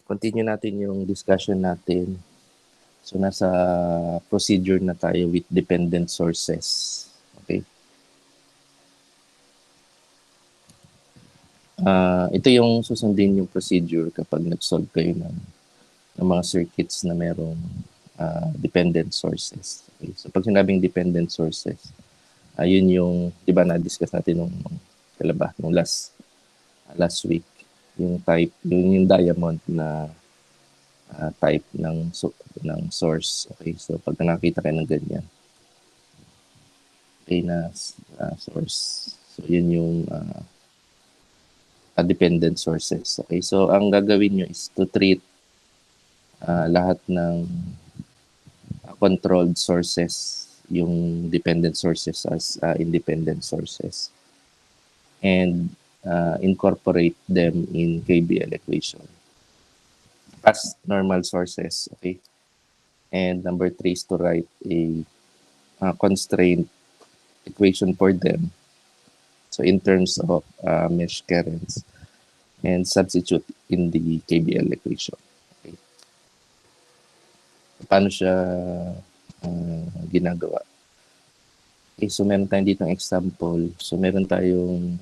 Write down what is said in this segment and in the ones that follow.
continue natin yung discussion natin. So, nasa procedure na tayo with dependent sources. Okay. Ito yung susundin yung procedure kapag nag-solve kayo ng mga circuits na merong dependent sources. Okay. So, pag sinabing dependent sources, yun yung, di ba, na-discuss natin nung last week, yung type, yung diamond na type ng source. Okay, so pag nakita kayo ng ganyan, okay, na source, so yun yung dependent sources. Okay, so ang gagawin nyo is to treat lahat ng controlled sources, yung dependent sources as independent sources, and incorporate them in KBL equation as normal sources. Okay, and number 3 is to write a constraint equation for them, so in terms of mesh currents, and substitute in the KBL equation. Okay. Paano siya ginagawa? Okay, so meron tayong dito ng example. So meron tayong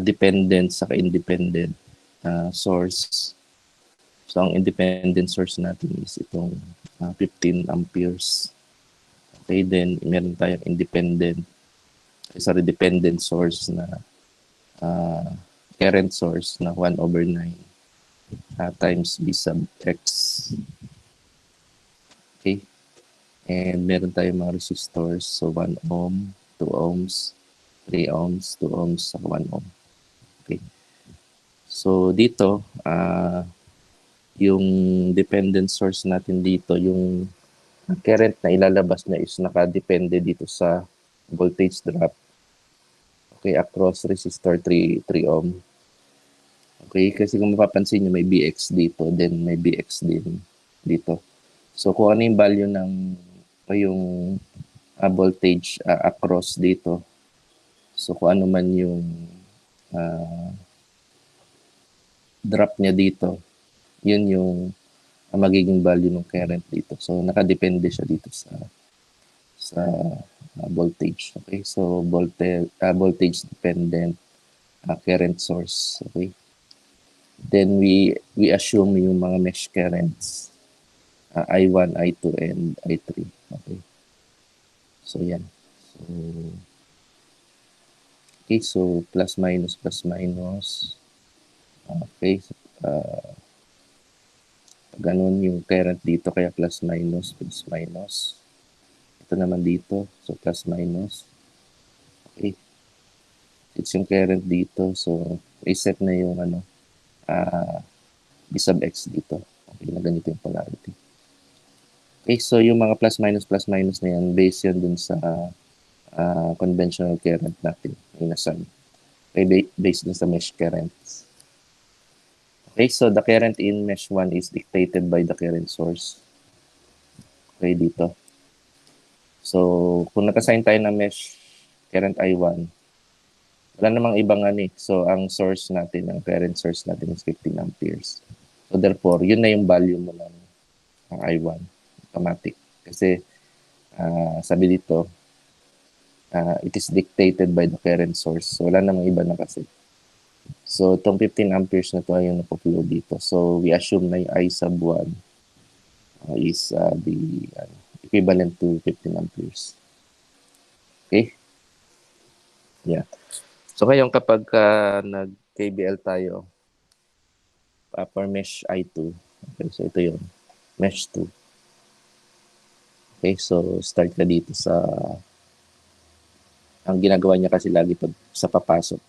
dependent saka independent source. So ang independent source natin is itong 15 amperes. Okay, then meron tayong dependent source na current source na 1/9 times B sub X. Okay, and meron tayong mga resistors, so 1 ohm, 2 ohms, 3 ohms, 2 ohms, 1 ohm. Okay, so dito yung dependent source natin dito, yung current na ilalabas na is nakadepende dito sa voltage drop. Okay, across resistor 3 ohm. Okay, kasi kung mapapansin nyo, may BX dito, then may BX din dito. So kung ano yung value ng yung voltage across dito, so kung ano man yung drop niya dito, yun yung magiging value ng current dito. So nakadepende siya dito sa voltage. Okay, so voltage dependent current source. Okay, then we assume yung mga mesh currents I1, I2, and I3. Okay, so yan. So plus minus. Okay, so ganun yung current dito, kaya plus minus. Ito naman dito, so plus minus. Okay, it's yung current dito, so reset na yung B sub X dito. Okay, na ganito yung polarity. Okay, so yung mga plus minus na yan, based yan dun sa conventional current natin, inasan. Okay, based dun sa mesh currents. Okay, so the current in mesh 1 is dictated by the current source. Okay, dito. So, kung nag-assign tayo ng mesh current I1, wala namang ibang So, ang source natin, ang current source natin is 15 amperes. So, therefore, yun na yung value mo ng I1. Automatic. Kasi, sabi dito, it is dictated by the current source. So, wala namang iba na kasi. So, itong 15 amperes na ito ay yung napaplow dito. So, we assume na yung I sub 1 is the equivalent to 15 amperes. Okay? Yeah. So, ngayon kapag nag-KBL tayo for mesh I2, okay, so ito yung mesh 2. Okay, so start ka dito sa ang ginagawa niya kasi lagi pagpasok.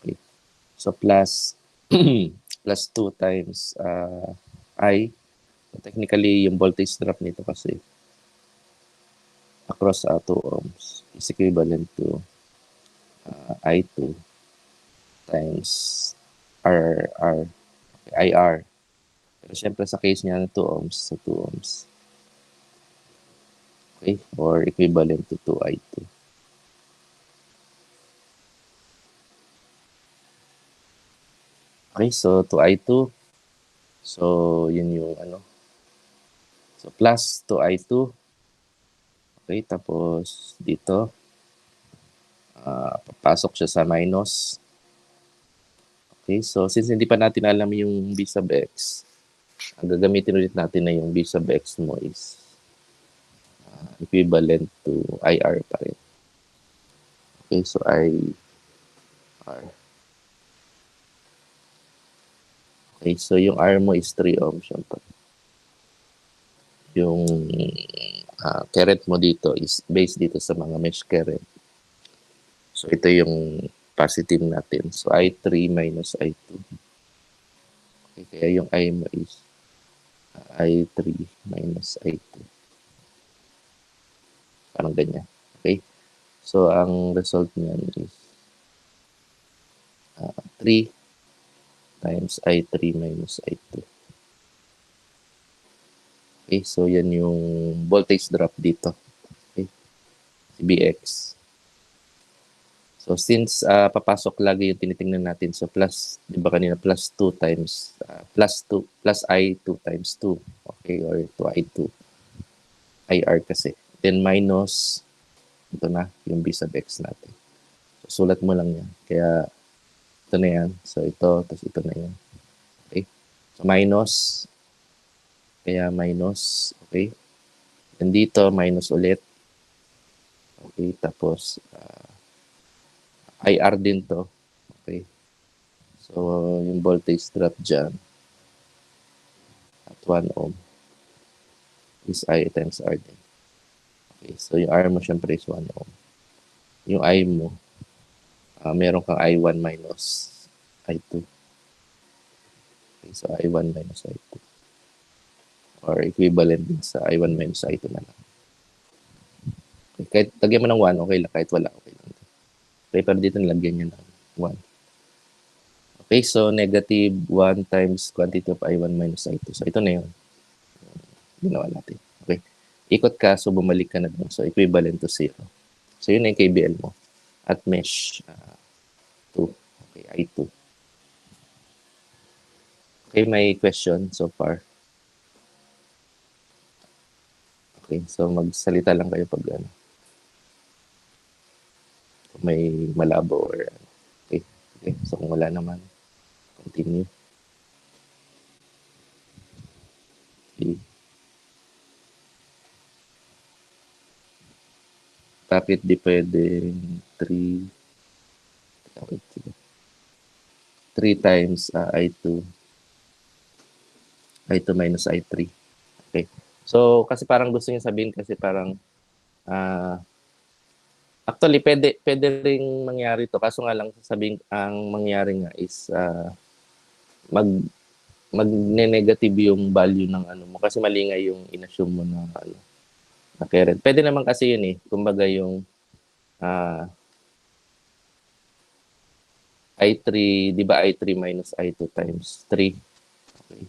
Okay. So plus plus 2 times I. So, technically, yung voltage drop nito kasi across 2 ohms is equivalent to I2 times IR. Pero syempre sa case niya 2 ohms, so 2 ohms. Okay, or equivalent to 2I2. Okay, so 2I2 So, yun yung ano. So, plus to I2. Okay, tapos dito, papasok siya sa minus. Okay, so since hindi pa natin alam yung b sub x, ang gagamitin ulit natin na yung b sub x mo is equivalent to IR pa rin. Okay, so IR. Okay, so yung R mo is 3 ohms. Syempre. Yung current mo dito is based dito sa mga mesh current. So ito yung positive natin. So I3 minus I2. Okay, kaya yung I mo is I3 minus I2. Parang ganyan. Okay? So ang result niyan is 3 times I3 minus I2. Okay, so yan yung voltage drop dito. Okay, BX. So since papasok lagi yung tinitingnan natin, so plus, di ba kanina, plus 2 times, plus I2 times 2. Okay, or 2I2. IR kasi. Then minus, ito na, yung B sub X natin. So sulat mo lang yan. Kaya ito na yan. So ito, tapos ito na yan. Okay, so minus, kaya minus, okay. And dito, minus ulit. Okay, tapos IR din to. Okay. So, yung voltage drop dyan at 1 ohm is I times R din. Okay, so yung R mo syempre is 1 ohm. Yung I mo, meron kang I1 minus I2. Okay, so I1 minus I2. Or equivalent din sa I1 minus I2 na lang. Okay, kahit lagyan mo ng 1, okay lang. Kahit wala, okay lang. Okay, pero dito nilagyan niya ng 1. Okay, so negative 1 times quantity of I1 minus I2. So ito na yun. Ginawa natin. Okay. Ikot ka, so bumalik ka na dun. So equivalent to 0. So yun na yung KBL mo. At mesh 2. Okay, I2. Okay, may question so far? Okay, so magsalita lang kayo pag ano. Kung may malabo or ano. Okay, okay. So kung wala naman, continue. Okay. Bakit di pwede 3 times I2 minus I3. Okay. So, kasi parang gusto niya sabihin kasi parang actually, pwede ring mangyari to. Kaso nga lang, sabihin, ang mangyari nga is magne-negative yung value ng ano mo. Kasi mali nga yung inassume mo na ano, na current. Pwede naman kasi yun eh. Kumbaga yung I3, di ba I3 minus I2 times 3. Okay.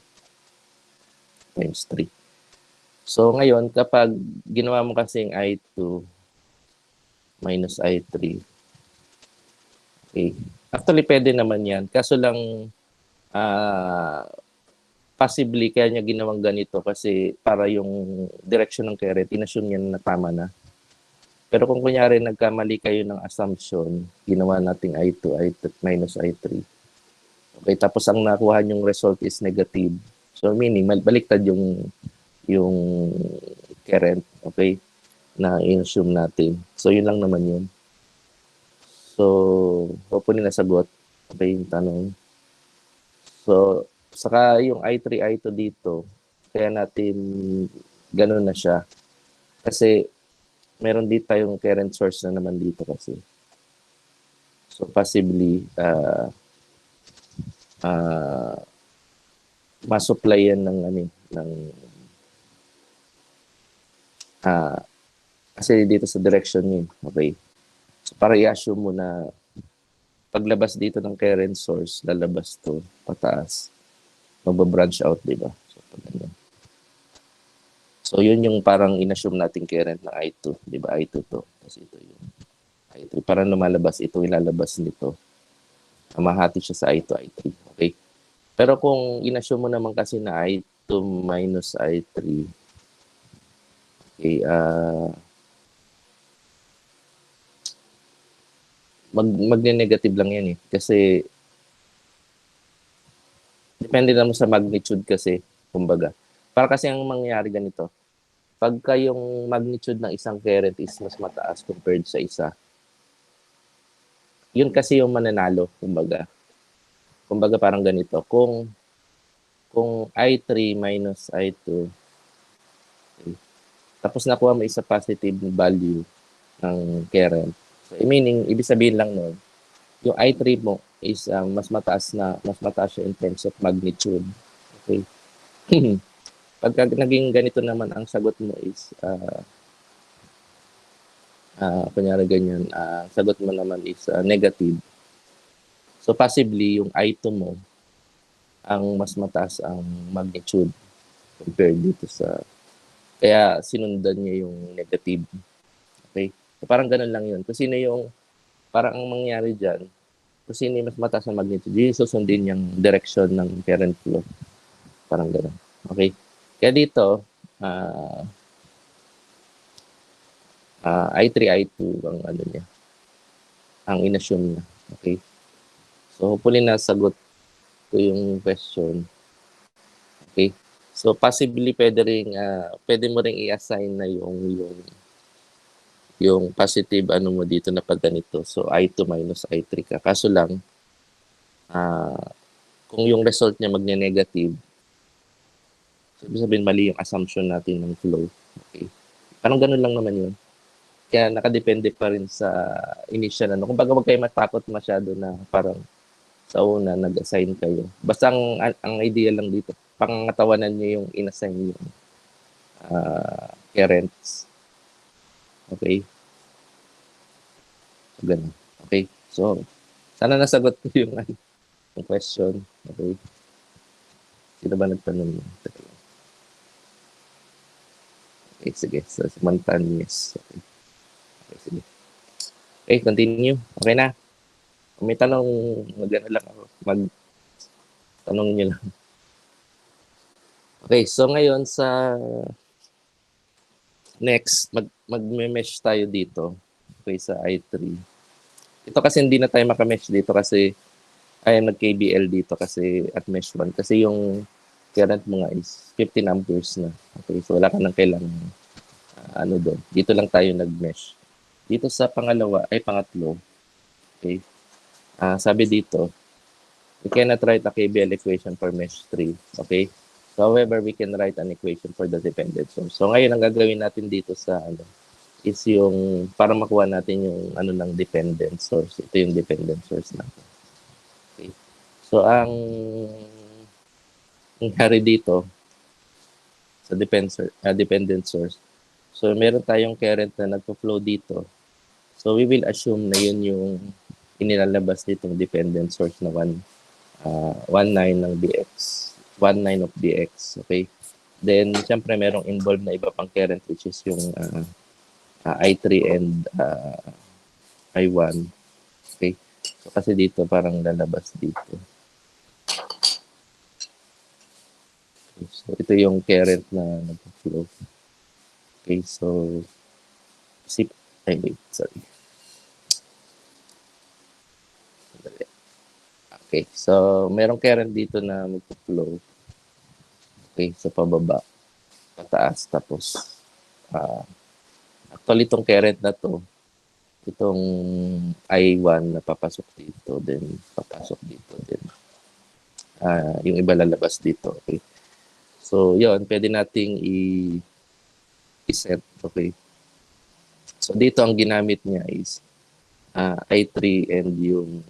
Times 3. So ngayon, kapag ginawa mo kasing I2 minus I3, okay. Actually, pwede naman yan. Kaso lang, possibly kaya niya ginawang ganito kasi para yung direction ng current, inassume niya na tama na. Pero kung kunyari nagkamali kayo ng assumption, ginawa nating I2, I2 minus I3. Okay, tapos ang nakuha yung result is negative. So meaning, baliktad yung current, okay, na inassume natin. So yun lang naman yun. So, hopefully nasagot. Okay, yung tanong. So, saka yung I3, I2 dito, kaya natin ganun na siya. Kasi meron dito tayong current source na naman dito kasi. So, possibly, ma-supply yan ng kasi dito sa direction yun. Okay. So, para i-assume mo na paglabas dito ng current source, lalabas to pataas. Magba-branch out, di ba? So, ganyan. So, yun yung parang in-assume natin current ng I2. Di ba? I2 to. Tapos ito yung I3. Parang lumalabas, ito ilalabas nito. Mahati siya sa I2, I3. Okay? Pero kung inassume mo naman kasi na I2 minus I3, okay, magne-negative lang yan eh. Kasi depende naman sa magnitude kasi, kumbaga. Para kasi ang mangyayari ganito, pagka yung magnitude ng isang current is mas mataas compared sa isa, yun kasi yung mananalo, kumbaga. Kumbaga parang ganito, kung I3 minus I2, okay, tapos nakuha mo isa positive value ng current. So, meaning, ibig sabihin lang nun, yung I3 mo is mas mataas siya in terms of magnitude. Okay? Pagka naging ganito naman ang sagot mo is kunyari ganyan, sagot mo naman is negative. So possibly yung I2 mo ang mas mataas ang magnitude compared dito sa, kaya sinundan niya yung negative. Okay? So parang ganun lang yun. Kung sino yung, parang ang mangyayari dyan, kung sino yung mas mataas ang magnitude, yun susundin yung direction ng current flow. Parang ganun. Okay? Kaya dito, I3, I2 ang ano niya, ang inassume niya. Okay? So hopefully nasagot ko yung question. Okay? So possibly pwede mo ring i-assign na yung positive ano mo dito na pag ganito. So I2 minus I3 ka. Kaso lang kung yung result niya magne-negative, so ibig sabihin mali yung assumption natin ng flow. Okay? Parang ganun lang naman yun. Kaya nakadepende pa rin sa initial ano. Kumbaga wag kayo matakot masyado na parang sa una nag-assign kayo. Basta ang idea lang dito, pangangatawanan niyo yung inassign yung currents. Okay? So, ganun. Okay? So, sana nasagot ko yung, yung question. Okay? Sino ba nagtanong? Okay, sige. So, si Montañez. Okay. Okay, sige. Okay, continue. Okay na. Kung may tanong, mag-ano lang ako. Mag-tanong nyo lang. Okay, so ngayon sa next, mag-mesh tayo dito. Okay, sa I3. Ito kasi hindi na tayo makamesh dito kasi ay nag-KBL dito kasi at mesh 1 kasi yung current mo nga is 15 amperes na. Okay, so wala ka nang kailangan ano doon. Dito lang tayo nag-mesh. Dito sa pangatlo, okay, sabi dito, we cannot write a KBL equation for mesh 3. Okay? So, however, we can write an equation for the dependent source. So, ngayon, ang gagawin natin dito sa is yung, para makuha natin yung ng dependent source. Ito yung dependent source natin. Okay? So, ang nangyari dito sa dependent source, so meron tayong current na nagpo-flow dito. So, we will assume na yun yung inilalabas ditong dependent source na 1,9 ng dx. 1,9 of dx. Okay? Then, syempre, merong involved na iba pang current which is yung I3 and I1. Okay? So, kasi dito parang lalabas dito. Okay, so, ito yung current na nag-flow. Okay, so, wait, sorry. Okay, so, merong current dito na mag-flow. Okay, so pababa, pataas, tapos, actually, itong current na to, itong I1 na papasok dito, then papasok dito, then yung iba lalabas dito. Okay. So, yun, pwede nating i-set. Okay. So, dito ang ginamit niya is I3 and yung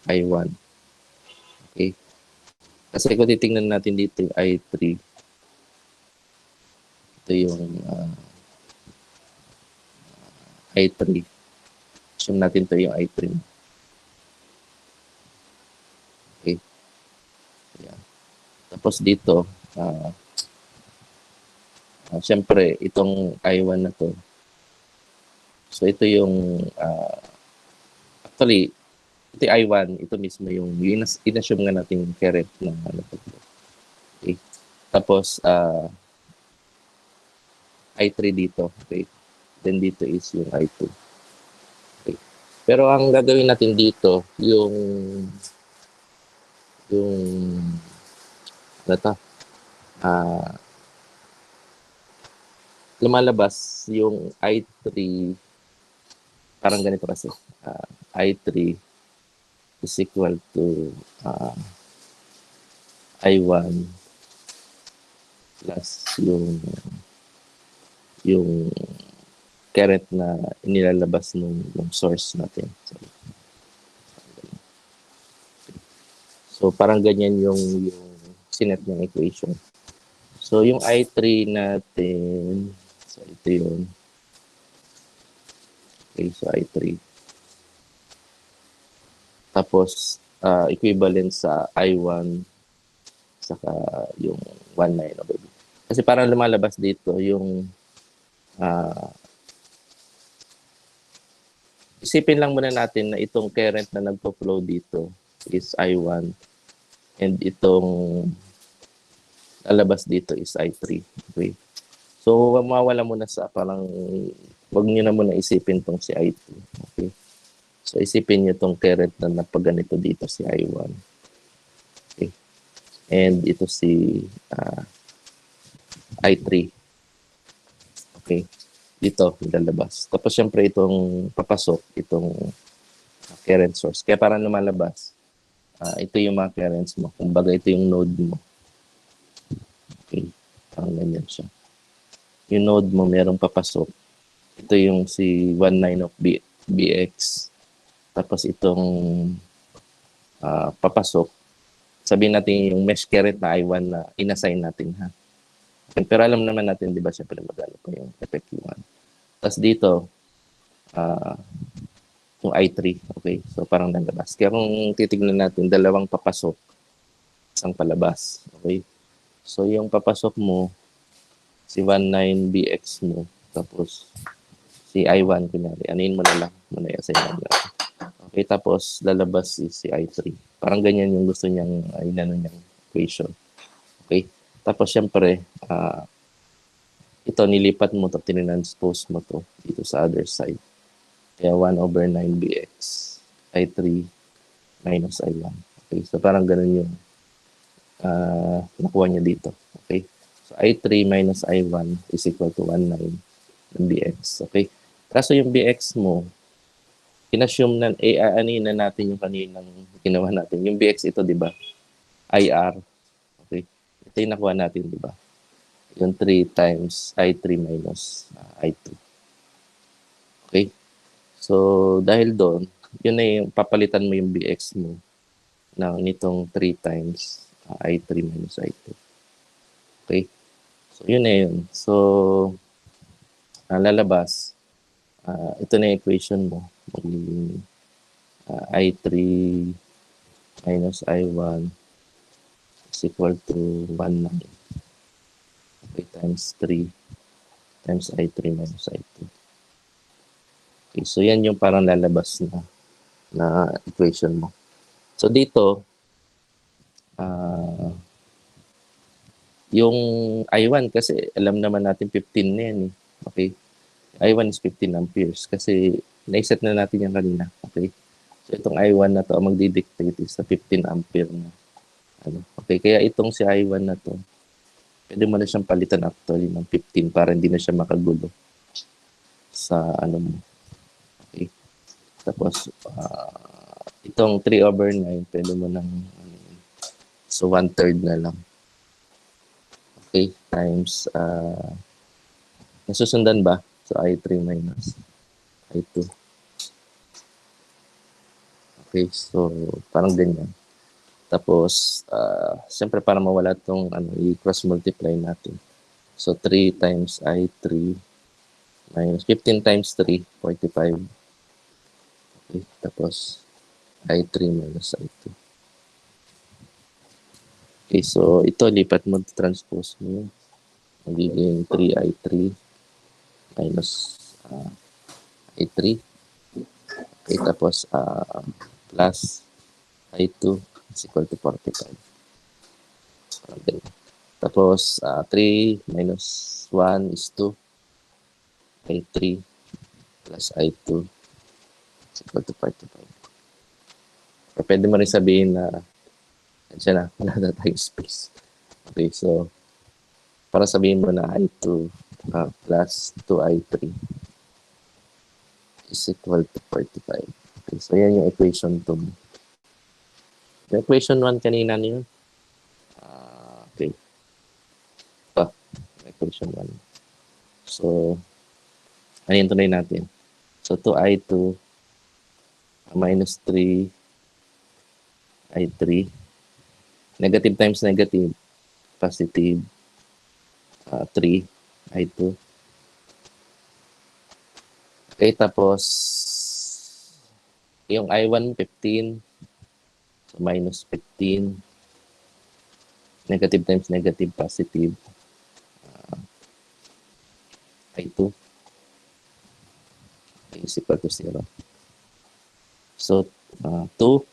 I1. Okay. Kasi kung titingnan natin dito yung I3, ito yung I3. Assume natin ito yung I3. Okay. Yeah. Tapos dito, syempre, itong I1 na to. So, ito yung, actually, ito yung I1, ito mismo yung inassume nga natin current na ano to. Okay. Tapos, I3 dito. Okay. Then dito is yung I2. Okay. Pero ang gagawin natin dito, yung ano to, lumalabas yung I3, parang ganito kasi. I3 is equal to I1 plus yung current na inilalabas nung source natin. So parang ganyan yung sinet ng equation. So yung I3 natin, so ito yun. Okay, so I3. Tapos equivalent sa I1 saka yung 1.9 over B. Kasi parang lumalabas dito yung isipin lang muna natin na itong current na nagpo-flow dito is I1 and itong lalabas dito is I3. Okay. So mawala muna sa parang wag niyo na muna isipin tong si I2. Okay. So isipin niyo tong current na napagganito dito si I1. Okay. And ito si I3. Okay. Dito lalabas. Tapos syempre itong papasok, itong current source. Kaya parang lumalabas. Ito yung mga currents mo. Kumbaga ito yung node mo. Okay. Parang ganyan siya. Yung node mo merong papasok. Ito yung si 19 of BX. Tapos itong papasok. Sabihin natin yung mesh current na I1 na inassign natin ha. Pero alam naman natin, di ba, syempre magano pa yung effective one. Tapos dito, yung I3. Okay, so parang nalabas. Kaya kung titignan natin, dalawang papasok, isang palabas. Okay, so yung papasok mo, si 19BX mo, tapos si I1, kunyari, anuin mo na lang, muna i-assign mo na. Okay, tapos lalabas si I3. Parang ganyan yung gusto niyang, inano niyang equation. Okay, tapos syempre, ito nilipat mo to, tinranspose mo to dito sa other side. Kaya 1 over 9bx I3 minus I1. Okay, so parang ganun yung nakuha niya dito. Okay, so I3 minus I1 is equal to 1, 9 bx. Okay, kaso yung bx mo, inassume na, anin na natin yung kaninang ginawa natin. Yung bx ito, di ba? IR. Okay, ito yung nakuha natin, di ba? Yung 3 times I3 minus I2. Okay? So, dahil doon, yun na yung papalitan mo yung BX mo na nitong 3 times I3 minus I2. Okay? So, yun na yun. So, lalabas, ito na yung equation mo. Magiging I3 minus I1 is equal to 1, 9. Okay, times 3 times I3 minus I2. Okay, so yan yung parang lalabas na equation mo. So dito, yung I1 kasi alam naman natin 15 na yan eh. Okay, I1 is 15 amperes kasi naiset na natin yan kanina. Okay, so itong I1 na to magdidictate is sa 15 ampere na. Ano? Okay, kaya itong si I1 na to, pwede mo na siyang palitan actually ng 15 para hindi na siya makagulo sa ano mo. Okay. Tapos, itong 3 over 9, pwede mo nang, so 1/3 na lang. Okay, times, nasusundan ba? So, I3 minus I2. Okay, so, parang ganyan. Tapos, siyempre para mawala itong i-cross multiply natin. So, 3 times I3 minus 15 times 3, 45. Okay, tapos I3 minus I2. Okay, so ito, lipat mo, transpose mo. Magiging 3I3 minus I3. Okay, tapos plus I2 is equal to 45. Parang ganun. Tapos, 3 minus 1 is 2. I3 plus I2 is equal to 45. O pwede mo rin sabihin na, siya na, wala na tayong space. Okay, so, para sabihin mo na I2 plus 2I3 is equal to 45. Okay, so yan yung equation 2. Yung equation 1 kanina niyo. Okay. Ito, equation 1. So, ano yung tunay natin? So, 2I2 minus 3I3. Negative times negative. Positive 3I2. Okay, tapos yung I1, 15. So, minus 15. Negative times negative, positive. I2 is equal to 0. So, 2.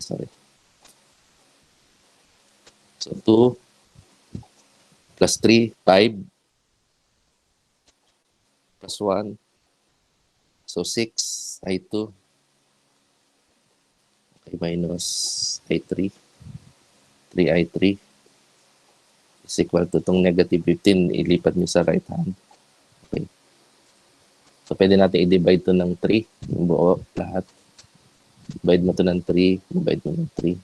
Sorry. So, 2 plus 3, 5. Plus 1. So, 6, I2. Okay, minus I3. 3I3 is equal to itong negative 15, ilipat nyo sa right hand. Okay. So, pwede natin i-divide to ng 3, yung buo, lahat. Divide mo to ng 3, divide mo ng 3.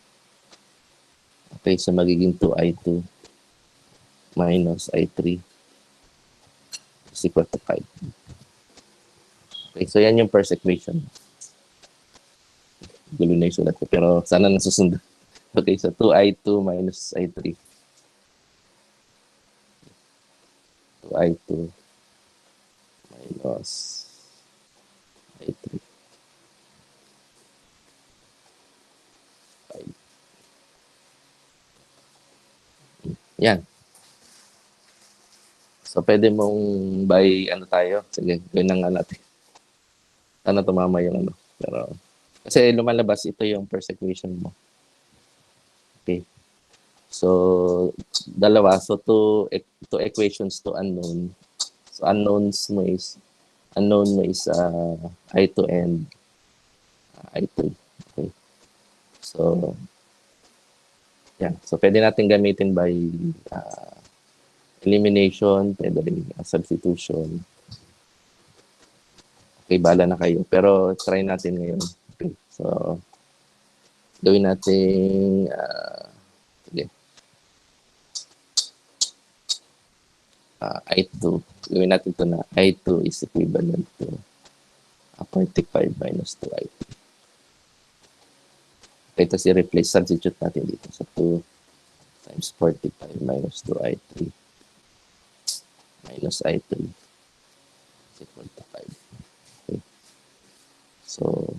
Okay, so magiging 2I2 minus I3 is equal to 5. Okay, so yan yung first equation. Gulo na yung sulat ko, pero sana nasusunod. Okay, so 2I2 minus I3. 2I2 minus I3. 5. Yan. So, pwede mong by ano tayo. Sige, gawin na nga natin. Sana tumama yung ano. Pero, kasi lumalabas, ito yung first equation mo. Okay. So, dalawa. So, two equations to unknown. So, unknown mo is I2 and I3. Okay. So, yeah. So, pwede natin gamitin by elimination, pwede rin substitution. Okay, bala na kayo. Pero, try natin ngayon. Okay. So, gawin natin, sige. I2. Gawin natin ito na I2 is equivalent to 45 minus 2I3. Okay, ito i-replace. Substitute natin dito. So, 2 times 45 minus 2I3 minus I3 is equal to 5. Okay. So,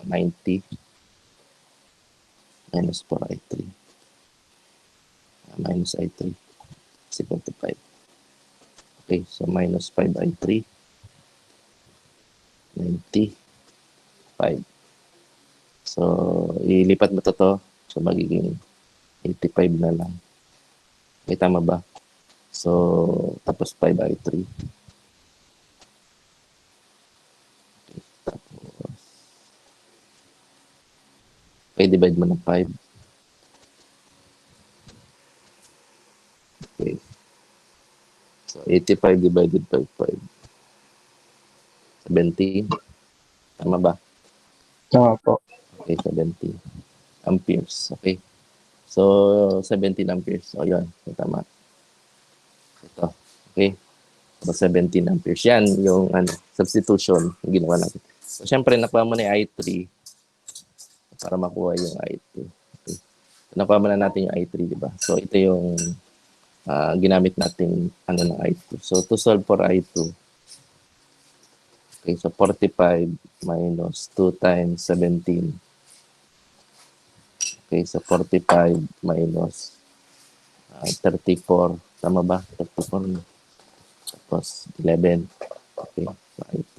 90 minus 4I3 minus I3 is equal to 5. Okay, so minus 5I3, 90, 5. So, ilipat mo to. So, magiging 85 na lang. Okay, tama ba? So, tapos 5I3. Okay, tapos, okay, divide mo ng 5. Okay. So, 85 divided by 5. 70. Tama ba? Tama po. Okay, 70 amperes. Okay. So, 17 amperes. O, yun. Tama. Ito. Okay. So, 17 amperes. Yan yung substitution yung ginawa natin. So, syempre, nakuha mo na yung I3 para makuha yung I2. Okay. So, nakuha mo na natin yung I3, di ba? So, ito yung ginamit natin ng I2. So, to solve for I2, okay, so 45 minus 2 times 17. Okay, so 45 minus 34. Tama ba? 34. Tapos 11. Okay. So, I2.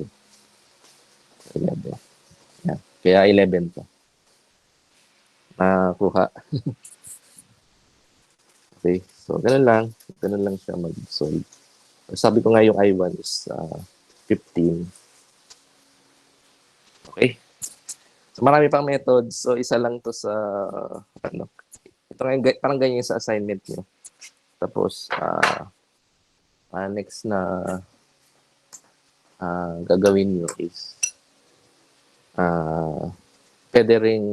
11. Yan. Kaya 11 to. Nakuha. Okay. So, ganun lang. Ganun lang siya mag-solve. Sabi ko nga yung I1 is 15. Okay. So, marami pang methods. So, isa lang to sa, ano, ito nga, parang ganyan sa assignment nyo. Tapos, next na gagawin nyo is, pwede rin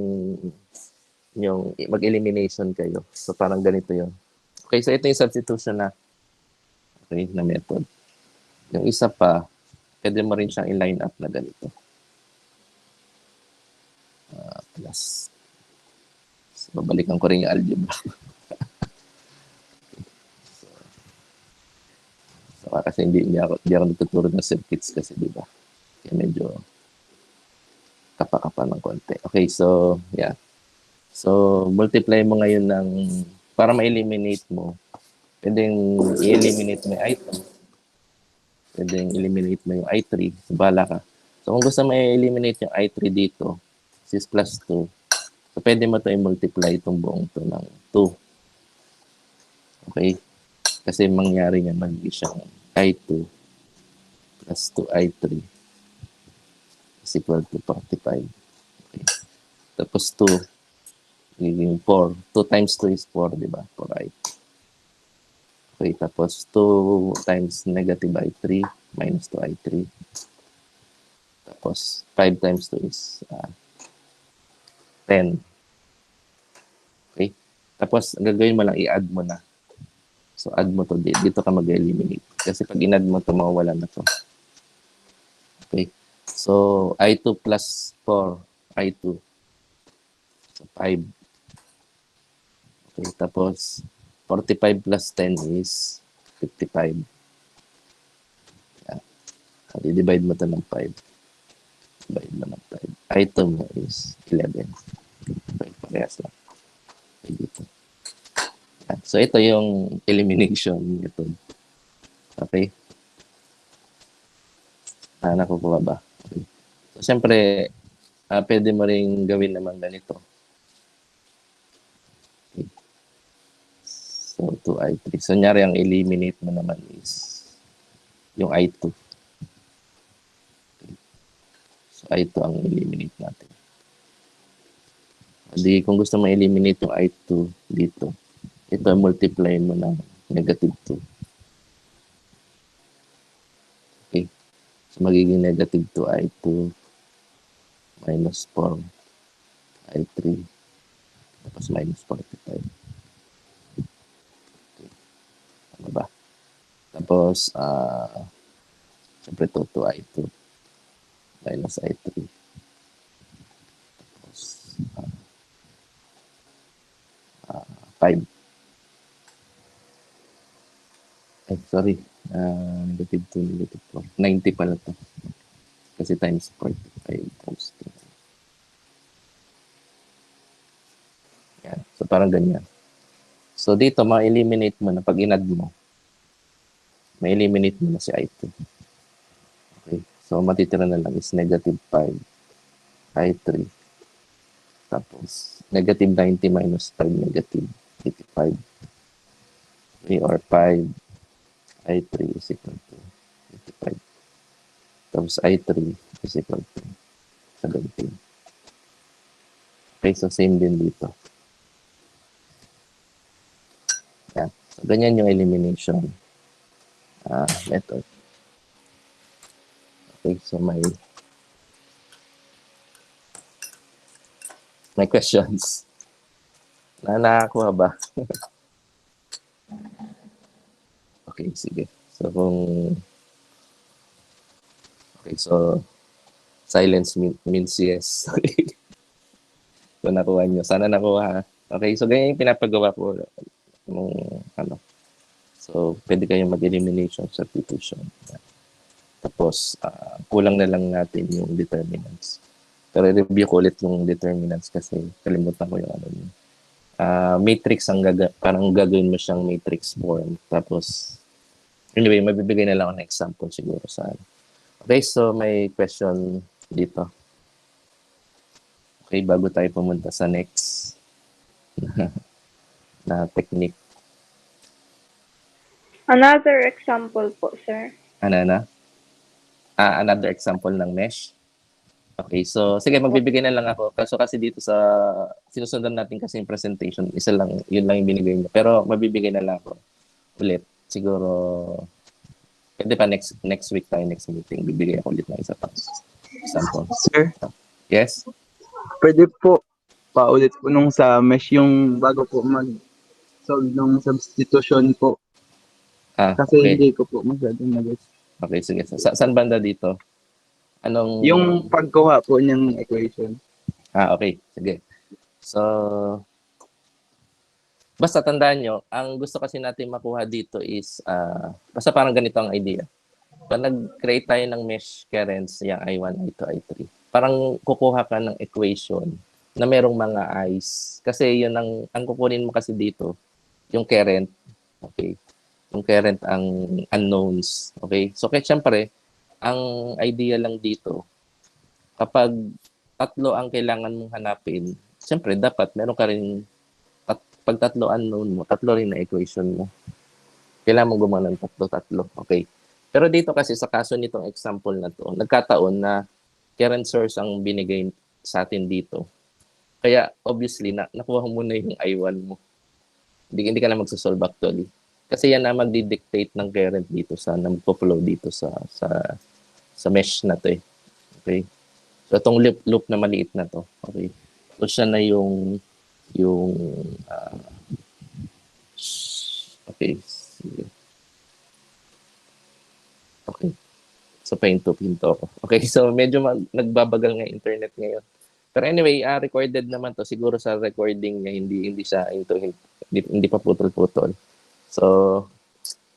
yung mag-elimination kayo. So, parang ganito yun. Okay, so ito yung substitution na, okay, na method. Yung isa pa, pwede mo rin siyang i-line up na ganito. Plus. So, babalikan ko rin yung algebra. so, kasi hindi ako nagtuturo ng circuits kasi, di ba? Kaya medyo kapakapa ng konti. Okay, so, yeah. So, multiply mo ngayon ng, para ma-eliminate mo, pwedeng i-eliminate mo yung I2. Pwedeng eliminate mo yung I3. So, bahala ka. So, kung gusto mo i-eliminate yung I3 dito, 6 plus 2, so, pwede mo ito i-multiply itong buong to ng 2. Okay? Kasi mangyari niya, magiging siyang I2 plus 2I3 is equal to 45. Okay. Tapos 2, magiging 4. 2 times 2 is 4, di ba? 4I. Okay, tapos 2 times negative I3 minus 2I3. Tapos 5 times 2 is 10. Okay? Tapos, ang gagawin mo lang, i-add mo na. So, add mo to dito ka mag-eliminate. Kasi pag in-add mo to, mawawala na to. Okay? So, I2 plus 4, I2. So, 5. Okay, tapos 45 plus 10 is 55. Yeah. I-divide mo to ng 5. Divide mo ng 5. I2 mo is 11. Okay, parehas lang. Okay, dito. Yeah. So, ito yung elimination method. Okay? Nakukuha ba? Okay. So, siyempre, pwede mo rin gawin naman ganito. Okay. So, 2I3. So, nyari ang eliminate mo naman is yung I2. Okay. So, I2 ang eliminate natin. Di, kung gusto mo eliminate yung I2 dito, ito multiply mo ng negative 2. Okay. So, magiging negative 2I2 minus 4I3 tapos minus 45. Okay. Ano ba? Tapos, siyempre to 2I2 minus I3. Tapos, 5. Ay, sorry. Negative 2, negative 4. 90 pala to. Kasi times 45 times 2. Yan. So, parang ganyan. So, dito, ma-eliminate mo na. Pag inad mo, ma-eliminate mo na si I2. Okay. So, matitira na lang is negative 5 I3. Tapos, negative 90 minus 5, negative 85. Okay, or 5 I3 is equal to 85. Tapos I3 is equal to 17. Okay, so same din dito. Yan. So, ganyan yung elimination method. Okay, so may questions. Nakakuha ba? Okay, sige. So, okay, so silence means yes. Okay. So, nakuha nyo. Sana nakuha. Okay, so ganyan yung pinapagawa ko nung ano. So, pwede kayong mag-elimination substitution. Tapos, kulang na lang natin yung determinants. Pero review ko ulit yung determinants kasi kalimutan ko yung ano yun. Matrix ang parang gagawin mo siyang matrix form. Tapos, Anyway, mabibigay na lang ako ng example siguro sa ano. Okay, so may question dito. Okay, bago tayo pumunta sa next na technique. Another example po, sir. Ano na? Another example ng mesh. Okay, so sige, magbibigay na lang ako. Kasi dito sa sinusundan natin kasi yung presentation, isa lang, yun lang yung binigay niya. Pero mabibigay na lang ako ulit. Siguro, pwede pa next week tayo, next meeting, bibigay ako ulit ng isa pa. Example. Sir, Yes? pwede po paulit po nung sa mesh yung bago po mag-solve ng substitution po. Kasi Okay. hindi ko po masyadong nag Okay, sige. Saan banda dito? Anong... Yung pagkuha po ng equation. Okay. Sige. So, basta tandaan nyo, ang gusto kasi natin makuha dito is, basta parang ganito ang idea. Pag nag-create tayo ng mesh currents, yung I1, I2, I3, parang kukuha ka ng equation na merong mga i's. Kasi yun ang kukunin mo kasi dito, yung current, okay? Yung current ang unknowns, okay? So, kaya syempre, ang idea lang dito, kapag tatlo ang kailangan mong hanapin, syempre, dapat meron ka rin pag tatlo unknown mo, tatlo rin na equation mo. Kailangan mo gumawa ng tatlo. Okay. Pero dito kasi sa kaso nitong example na to, nagkataon na current source ang binigay sa atin dito. Kaya obviously, nakuha mo na yung I1 mo. Hindi ka na magsosolve actually. Kasi yan na magdi-dictate ng current dito sa magpo-flow dito sa mesh na to eh. Okay. So itong loop na maliit na to. Okay. So siya na yung okay. Okay. So pinto ako. Okay, so medyo nagbabagal nga internet ngayon. Pero anyway, recorded naman to. Siguro sa recording niya hindi siya hindi pa putol-putol. So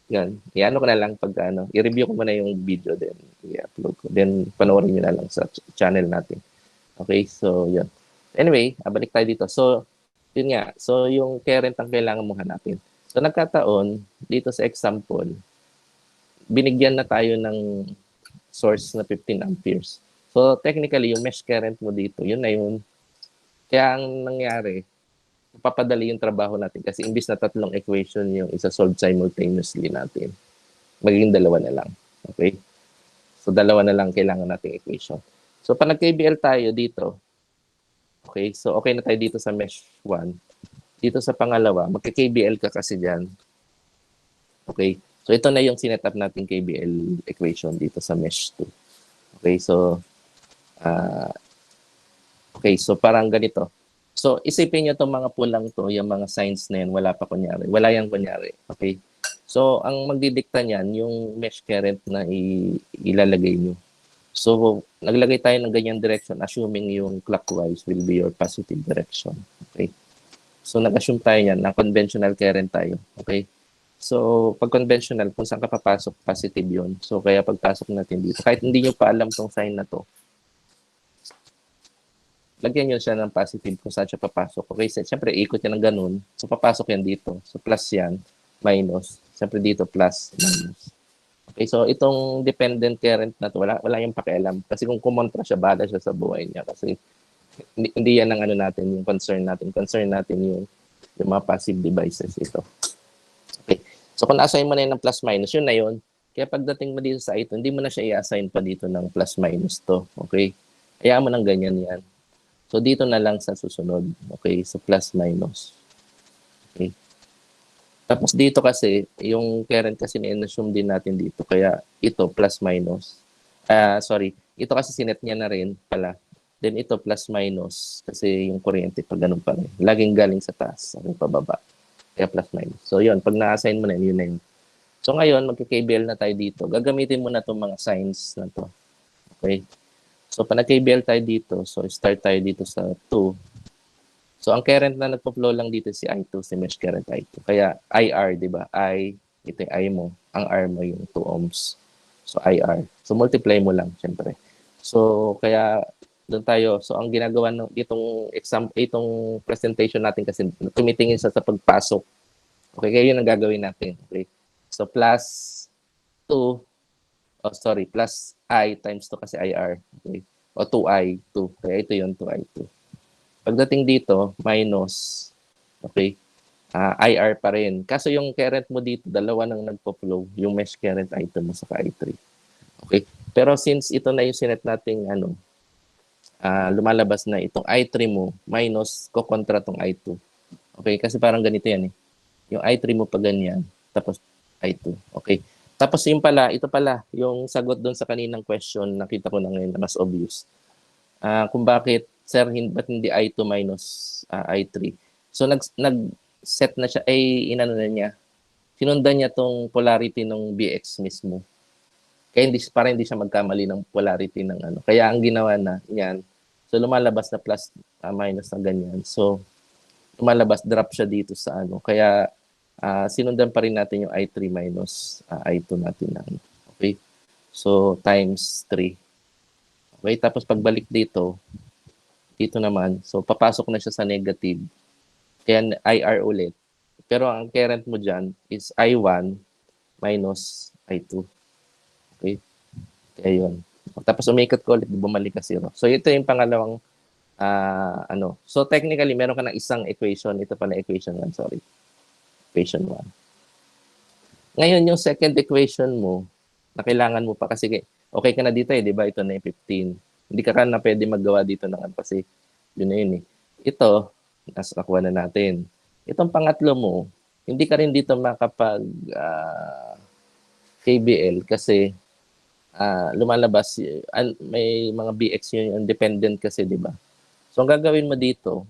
yan. Iano ko na lang pag i-review ko muna yung video then i-upload ko. Then panoorin niyo na lang sa channel natin. Okay, so yun. Anyway, balik tayo dito. So, yun nga. So, yung current ang kailangan mong hanapin. So, nagkataon, dito sa example, binigyan na tayo ng source na 15 amperes. So, technically, yung mesh current mo dito, yun na yun. Kaya ang nangyari, papadali yung trabaho natin kasi imbis na tatlong equation yung isa-solve simultaneously natin, magiging dalawa na lang. Okay? So, dalawa na lang kailangan nating equation. So, pag nag-KBL tayo dito, okay, so okay na tayo dito sa mesh 1. Dito sa pangalawa, magka-KBL ka kasi dyan. Okay, so ito na yung sinet-up natin KBL equation dito sa mesh 2. Okay, so parang ganito. So, isipin nyo itong mga pulang to, yung mga signs na yan, wala pa kunyari. Wala yung kunyari. Okay? So, ang magdidikta niyan, yung mesh current na ilalagay nyo. So, naglagay tayo ng ganyan direction, assuming yung clockwise will be your positive direction. Okay? So, nag-assume tayo yan, na conventional current tayo. Okay? So, pag conventional, kung saan ka papasok, positive yun. So, kaya pagpasok natin dito, kahit hindi nyo pa alam tong sign na to, lagyan nyo siya ng positive kung saan siya papasok. Okay, so, siyempre, ikot yan ng ganun. So, papasok yan dito. So, plus yan, minus. Siyempre dito, plus, minus. Okay, so, itong dependent current na to, wala yung pakialam. Kasi kung kumontra siya, bala siya sa buhay niya. Kasi, hindi yan ang ano natin, yung concern natin. Concern natin yung mga passive devices ito. Okay, so, kung na-assign mo na yun ng plus, minus, yun na yun. Kaya pagdating mo dito sa ito, hindi mo na siya i-assign pa dito ng plus, minus to. Okay, kaya mo ng ganyan yan. So, dito na lang sa susunod. Okay? So, plus, minus. Okay? Tapos dito kasi, yung current kasi na-assume din natin dito. Kaya ito, plus, minus. Ito kasi sinet niya na rin pala. Then ito, plus, minus. Kasi yung kuryente, pag ganun pa rin. Laging galing sa taas. Okay, pababa. Kaya plus, minus. So, yun. Pag na-assign mo na yun na yun. So, ngayon, magka-KBL na tayo dito. Gagamitin mo na itong mga signs na to. Okay? So, pag nag-KBL tayo dito, so start tayo dito sa 2. So, ang current na nagpo-flow lang dito si I2, si mesh current I2. Kaya IR, di ba? Ito yung I mo. Ang R mo yung 2 ohms. So, IR. So, multiply mo lang, syempre. So, kaya doon tayo. So, ang ginagawa ng itong presentation natin kasi tumitingin sa pagpasok. Okay, kaya yun ang gagawin natin. Okay. So, plus 2, oh sorry, plus I times 2 kasi IR. Okay? O 2I, 2. Kaya ito yung 2I, 2. Pagdating dito, minus, okay, IR pa rin. Kaso yung current mo dito, dalawa nang nagpo-flow, yung mesh current I2 mo sa I3. Okay? Pero since ito na yung sinet nating lumalabas na itong I3 mo minus kokontra tong I2. Okay? Kasi parang ganito yan eh. Yung I3 mo pa ganyan, tapos I2. Okay? Tapos yung pala, ito pala, yung sagot doon sa kaninang question, nakita ko na ngayon na mas obvious. Kung bakit, sir, ba't hindi I2 minus I3? So, nag-set na siya, inano na niya, sinundan niya tong polarity ng BX mismo. Kaya para hindi siya magkamali ng polarity ng ano. Kaya ang ginawa na, yan, so lumalabas na plus, minus na ganyan. So, lumalabas, drop siya dito sa ano. Kaya, sinundan pa rin natin yung I3 minus I2 natin na ano. Okay? So, times 3. Okay, tapos pagbalik dito naman, so papasok na siya sa negative. Kaya IR ulit. Pero ang current mo dyan is I1 minus I2. Okay? Kaya yun. Tapos umikot ko ulit, bumalik ka 0. So ito yung pangalawang ano. So technically, meron ka ng isang equation. Ito pa na equation 1, sorry. Equation 1. Ngayon, yung second equation mo, na kailangan mo pa kasi okay ka na dito di ba? Ito na yung 15. Hindi ka na pwede maggawa dito ng ano kasi yun na yun eh. Ito, nakuha na natin. Itong pangatlo mo, hindi ka rin dito makapag KBL kasi lumalabas, may mga BX yun, independent kasi, di ba? So, ang gagawin mo dito,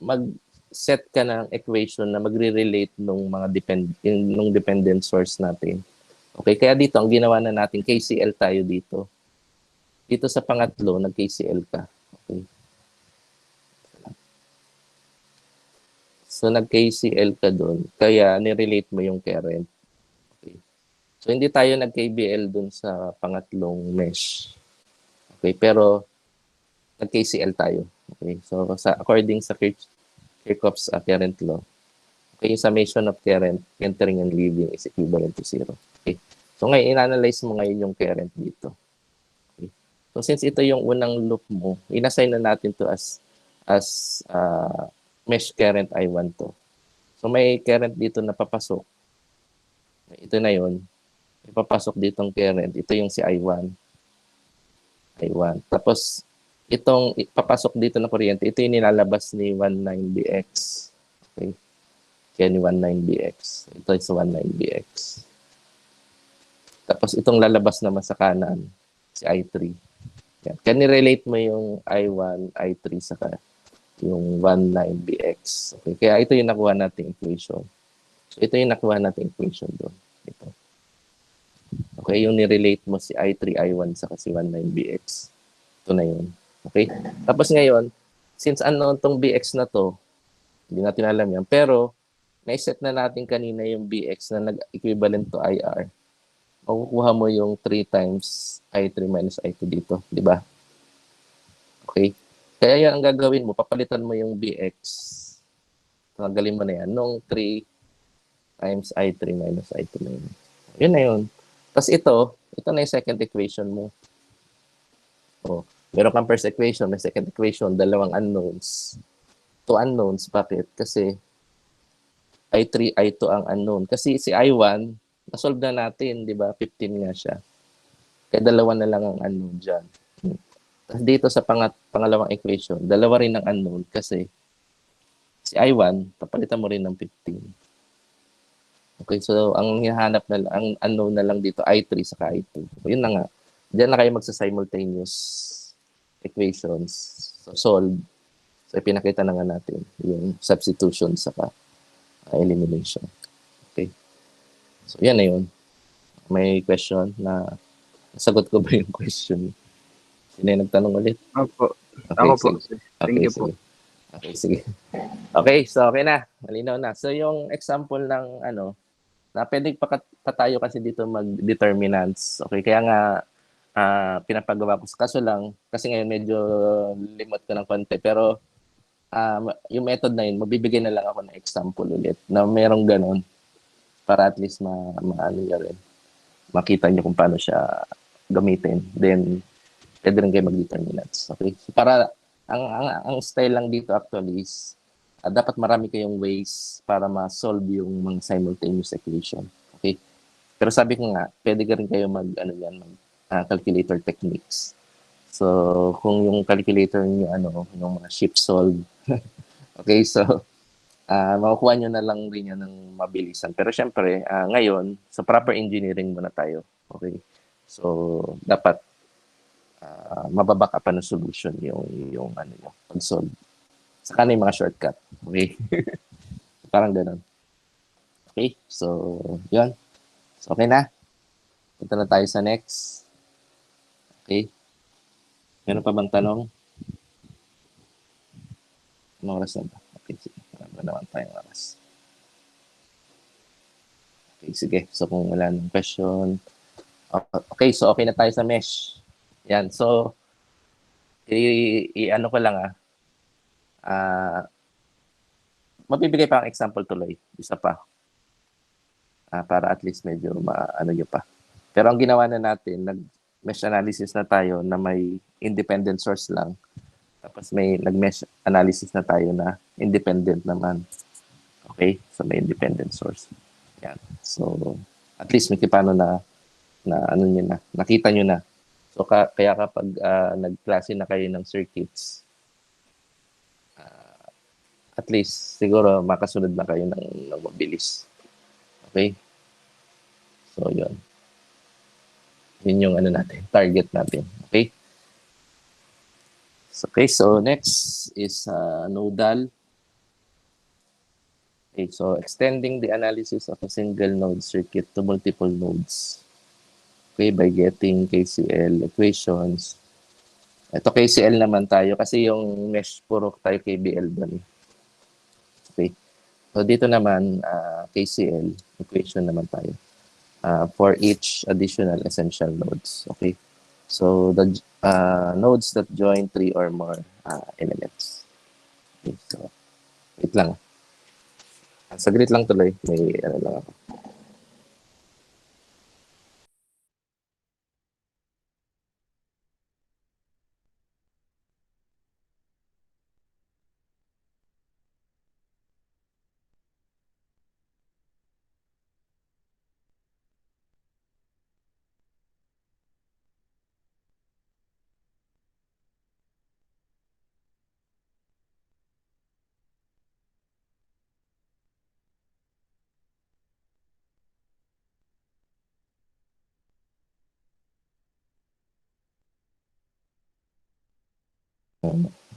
mag-set ka ng equation na magre-relate nung mga nung dependent source natin. Okay, kaya dito, ang ginawa na natin, KCL tayo dito. Dito sa pangatlo, nag-KCL ka. Okay. So, nag-KCL ka doon. Kaya, nirelate mo yung current. Okay. So, hindi tayo nag-KBL doon sa pangatlong mesh. Okay, pero nag-KCL tayo. Okay, so, according sa Kirchhoff's current law, okay, yung summation of current entering and leaving is equivalent to 0. Okay. So, ngayon, in-analyze mo ngayon yung current dito. Okay. So, since ito yung unang loop mo, in-assign na natin to as mesh current I1 to. So, may current dito na papasok. Ito na yun. May papasok ditong current. Ito yung si I1. I1. Tapos, itong papasok dito na kuryente, ito yung nilalabas ni 19BX. Okay. Kaya ni 19BX. Ito is 19BX. Tapos itong lalabas naman sa kanan, si I3. Yan. Kaya ni-relate mo yung I1, I3 saka yung 19BX. Okay. Kaya ito yung nakuha nating equation. So ito yung nakuha nating equation doon. Ito. Okay, yung ni-relate mo si I3, I1 saka si 19BX. Ito na yun. Okay? Tapos ngayon, since unknown tong BX na to, hindi natin alam yan, pero naiset na natin kanina yung BX na nag-equivalent to IR. Makukuha mo yung 3 times I3 minus I2 dito, di ba? Okay? Kaya yan ang gagawin mo, papalitan mo yung BX. Tanggalin mo na yan, nung 3 times I3 minus I2 na yun. Yun na yun. Tapos ito na yung second equation mo. Oh, meron kang first equation, may second equation, dalawang unknowns. 2 unknowns, bakit? Kasi I3, I2 ang unknown. Kasi si I1, na-solve na natin, di ba? 15 nga siya. Kaya dalawa na lang ang unknown dyan. Tapos dito sa pangalawang equation, dalawa rin ang unknown kasi si I1, papalitan mo rin ng 15. Okay, so ang hinahanap na lang, ang unknown na lang dito, I3 saka I2. So, yun na nga. Diyan na kayo magsa-simultaneous equations. So, solve. So, ipinakita na nga natin yung substitution saka elimination. Okay. So, yan na yun. May question na nasagot ko ba yung question? Sino yung nagtanong ulit? Opo. Okay, Ako po. sige. Thank you po. Okay, sige. Okay, so okay na. Malinaw na. So, yung example ng na pwede pa tayo kasi dito mag-determinants. Okay, kaya nga pinapagawa ko. Kaso lang, kasi ngayon medyo limot ko ng konti. Pero yung method na yun, mabibigyan na lang ako ng example ulit na merong ganun para at least maano niya rin. makita nyo kung paano siya gamitin. Then, pwede rin kayo mag-determinants. Okay? So, para, ang style lang dito actually is, dapat marami kayong ways para ma-solve yung mga simultaneous equation. Okay? Pero sabi ko nga, pwede ka rin kayo calculator techniques. So, kung yung calculator niyo yung mga shift solve, okay, so, makukuha nyo na lang rin yan ng mabilisan. Pero syempre, ngayon, sa proper engineering muna tayo. Okay? So, dapat mababack up ng solution yung pag-solve. Saka na yung mga shortcut. Okay? Parang ganun. Okay? So, yun. So, okay na. Punta na tayo sa next. Okay? Meron pa bang tanong? Anong oras na ba? Okay, sige. Marami naman tayong oras. Okay, sige. So, kung wala nang question. Okay, so okay na tayo sa mesh. Yan. So, ano ko lang mabibigay pa ang example tuloy. Isa pa. Para at least medyo maano nyo pa. Pero ang ginawa na natin, nag-mesh analysis na tayo na may independent source lang. Tapos may nag-mesh analysis na tayo na independent naman. Okay? So may independent source. Yan. So at least may paano na nakita nyo na. So kaya kapag nagklase na kayo ng circuits, at least siguro makasunod na kayo ng mabilis. Okay? So yun. Yun yung natin, target natin. Okay? Okay, so next is nodal. Okay, so extending the analysis of a single node circuit to multiple nodes. Okay, by getting KCL equations. Ito KCL naman tayo kasi yung mesh puro tayo KBL doon. Okay. So dito naman KCL equation naman tayo for each additional essential nodes. Okay. So the nodes that join 3 or more elements. Okay, so wait lang. Saglit lang tuloy. May lang ako.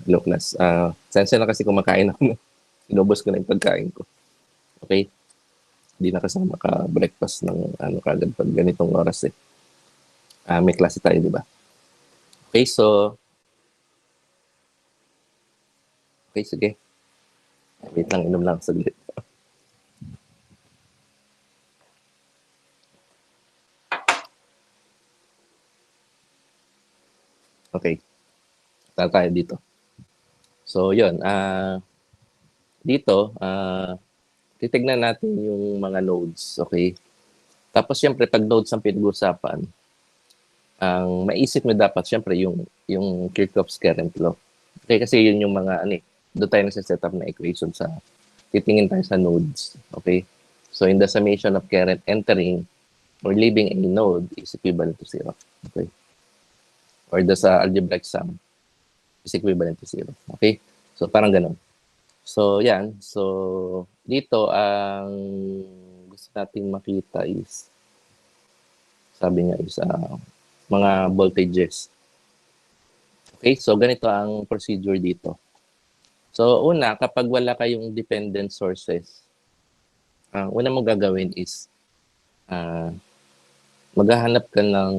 Hello class. Sensya na kasi kumakain ako. Inubos ko na yung pagkain ko. Okay? Hindi na kasi maka-breakfast ng kagad pag ganitong oras eh. May klase tayo, di ba? Okay, so okay, sige. Wait lang, inom lang saglit. Okay. Tara tayo dito. So, yun. Dito, titignan natin yung mga nodes. Okay? Tapos, syempre, pag nodes ang pinag-usapan, ang maisip mo dapat, syempre, yung Kirchhoff's current law. Okay, kasi yun yung mga, doon tayo nasa-set up na equation titingin tayo sa nodes. Okay? So, in the summation of current entering or leaving a node is equivalent to 0. Okay? Or sa algebraic sum is equivalent to 0. Okay? So, parang ganun. So, yan. So, dito, ang gusto natin makita is, sabi nga is, mga voltages. Okay? So, ganito ang procedure dito. So, una, kapag wala kayong dependent sources, ang una mong gagawin is, maghahanap ka ng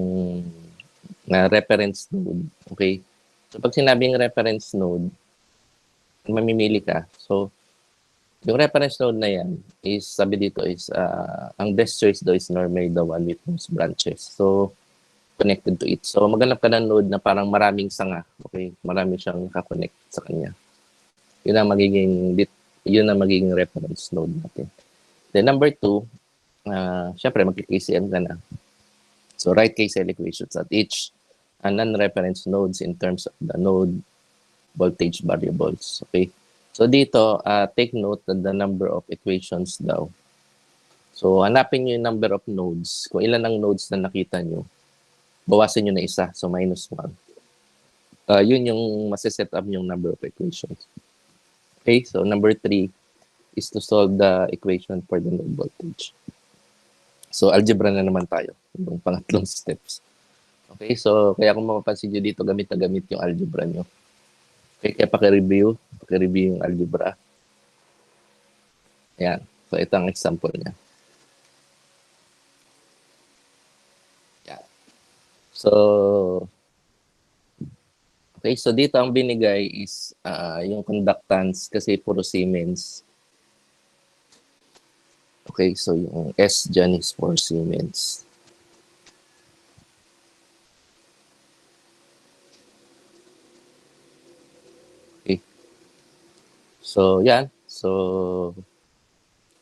reference node. Okay? So, pag sinabing reference node, mamimili ka. So, yung reference node na yan is, sabi dito is, ang best choice daw is normally the one with most branches. So, connected to it. So, maghanap ka ng node na parang maraming sanga. Okay? Marami siyang nakakonect sa kanya. Yun ang magiging reference node natin. Then, number 2, syempre, magkikCM ka na. So write KCL equations at each non-reference nodes in terms of the node voltage variables. Okay? So dito, take note that the number of equations daw. So hanapin nyo yung number of nodes. Kung ilan ang nodes na nakita nyo, bawasan nyo na isa. So minus 1. Yun yung masiset up yung number of equations. Okay? So number 3 is to solve the equation for the node voltage. So algebra na naman tayo. Yung pangatlong steps. Okay? So kaya kung mapapansin nyo dito, gamit na gamit yung algebra nyo. Okay, kaya paki-review yung algebra. Ayan. So, ito ang example niya. Ayan. So, okay. So, dito ang binigay is yung conductance kasi puro Siemens. Okay. So, yung S dyan is for Siemens. So, yan. So,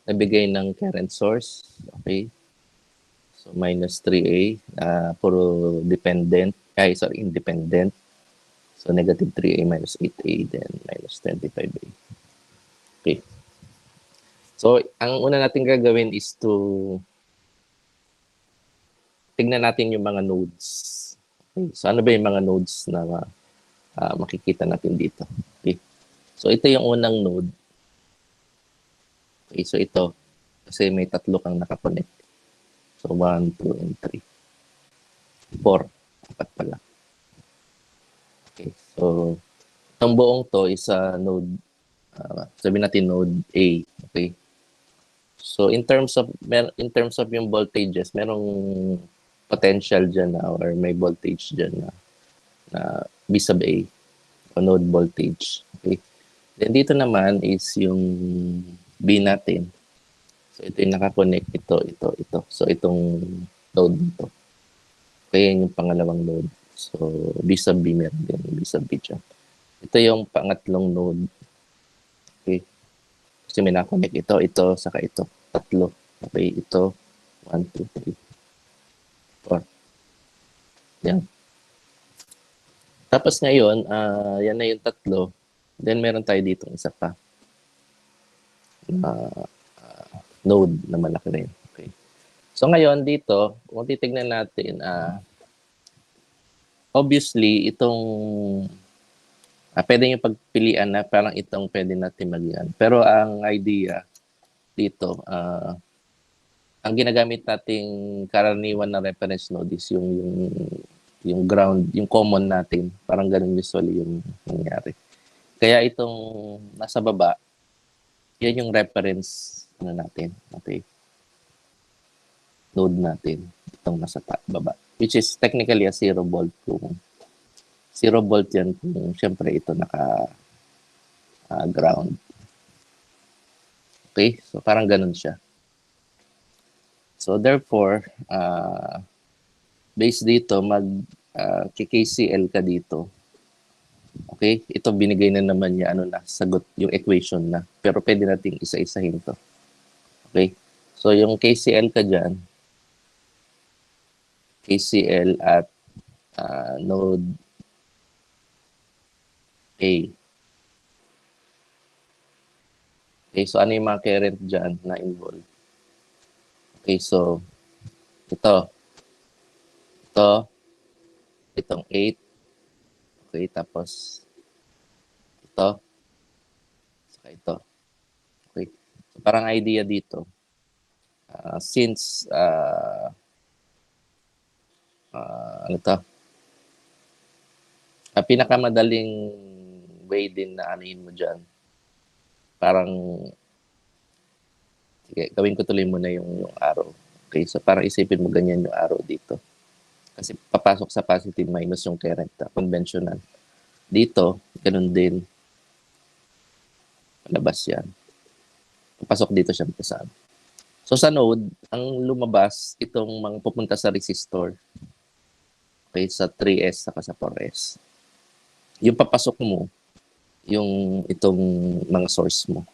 nabigay ng current source. Okay. So, minus 3A. Puro dependent. Independent. So, negative 3A minus 8A. Then, minus 25A. Okay. So, ang una natin gagawin is to tignan natin yung mga nodes. Okay. So, ano ba yung mga nodes na makikita natin dito? Okay. So, ito yung unang node. Okay, so ito. Kasi may 3 kang nakakonect. So, 1, 2, and 3. 4. 4 pala. Okay, so, itong buong to is node, sabihin natin node A. Okay. So, in terms of yung voltages, merong potential dyan or may voltage dyan na B sub A o node voltage. Okay. Then dito naman is yung B natin. So ito yung nakakonect, ito. So itong node dito. Okay, yung pangalawang node. So B sub B meron din, B sub B dyan. Ito yung pangatlong node. Okay. Kasi may nakakonect ito, saka ito. 3. Okay, ito. 1, 2, 3, 4. Yan. Tapos ngayon, yan na yung 3. Then meron tayo dito isa pa. Node na malaki rin. Okay. So ngayon dito, kung titignan natin, obviously itong pwede yung pagpilian na parang itong pwede natin magyan. Pero ang idea dito, ang ginagamit nating karaniwan na reference node is yung ground, yung common natin. Parang ganun usually yung nangyari. Kaya itong nasa baba, yan yung reference natin. Okay. Node natin. Itong nasa baba. Which is technically a 0 volt. Kung 0 volt yan, kung syempre ito naka ground. Okay. So parang ganun siya. So therefore, based dito, KCL ka dito. Okay? Ito binigay na naman niya sagot yung equation na. Pero pwede nating isa-isahin to. Okay? So yung KCL ka dyan, KCL at node A. Okay, so ano yung mga current dyan na involved? Okay, so itong 8. Okay, tapos ito, saka ito. Okay. So, parang idea dito, since pinakamadaling way din na anuhin mo dyan, parang, sige, gawin ko tuloy muna yung arrow. Okay, so parang isipin mo ganyan yung arrow dito. Kasi papasok sa positive minus yung current, conventional. Dito, ganun din. Palabas yan. Papasok dito siya saan. So sa node, ang lumabas, itong mga pupunta sa resistor. Okay, sa 3S saka sa 4S. Yung papasok mo, yung itong mga source mo.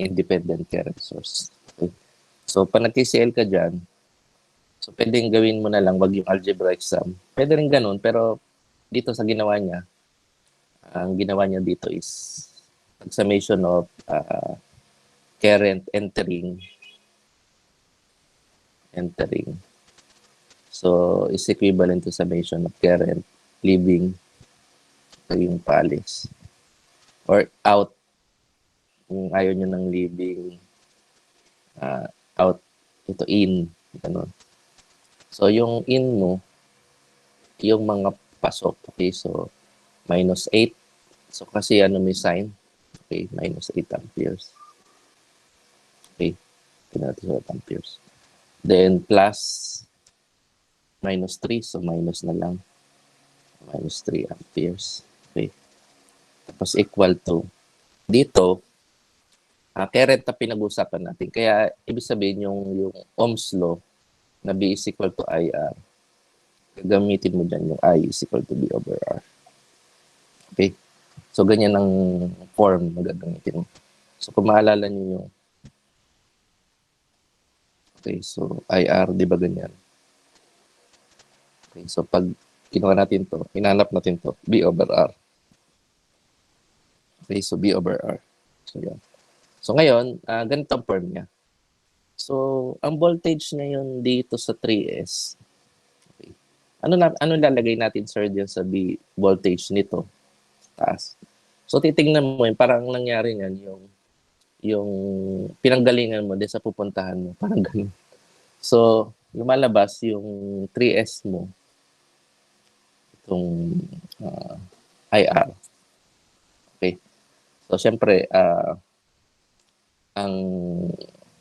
Independent current source. Okay. So pag nag-KCL ka dyan, So, pwedeng gawin mo na lang, wag yung algebra exam. Pwede rin ganun, pero dito sa ginawa niya, ang ginawa niya dito is summation of current entering. So, is equivalent to summation of current leaving, ito yung paalis. Or out, kung ayaw nyo ng leaving, out, ito in, ganun. So, yung in mo, yung mga pasok, okay, so, minus 8. So, kasi ano may sign, okay, minus 8 amperes. Okay, pinatid sa amperes. Then, plus minus 3, so minus na lang. Minus 3 amperes. Okay. Tapos, equal to, dito, current na pinag-usapan natin. Kaya, ibig sabihin, yung Ohm's law, na B is equal to IR, gagamitin mo dyan yung I is equal to B over R. Okay? So, ganyan ang form na gagamitin mo. So, kung maalala nyo yung okay, so IR, di ba ganyan? Okay, so pag kinuha natin to, hinanap natin to, B over R. Okay, so B over R. So, yan. So, ngayon, ganito ang form niya. So, ang voltage ngayon dito sa 3S, okay. Ano lalagay natin, sir, dyan sa B voltage nito? Taas. So, titingnan mo, parang nangyari niyan, yung pinanggalingan mo din sa pupuntahan mo. Parang ganun. So, lumalabas yung 3S mo, itong IR. Okay. So, syempre, ang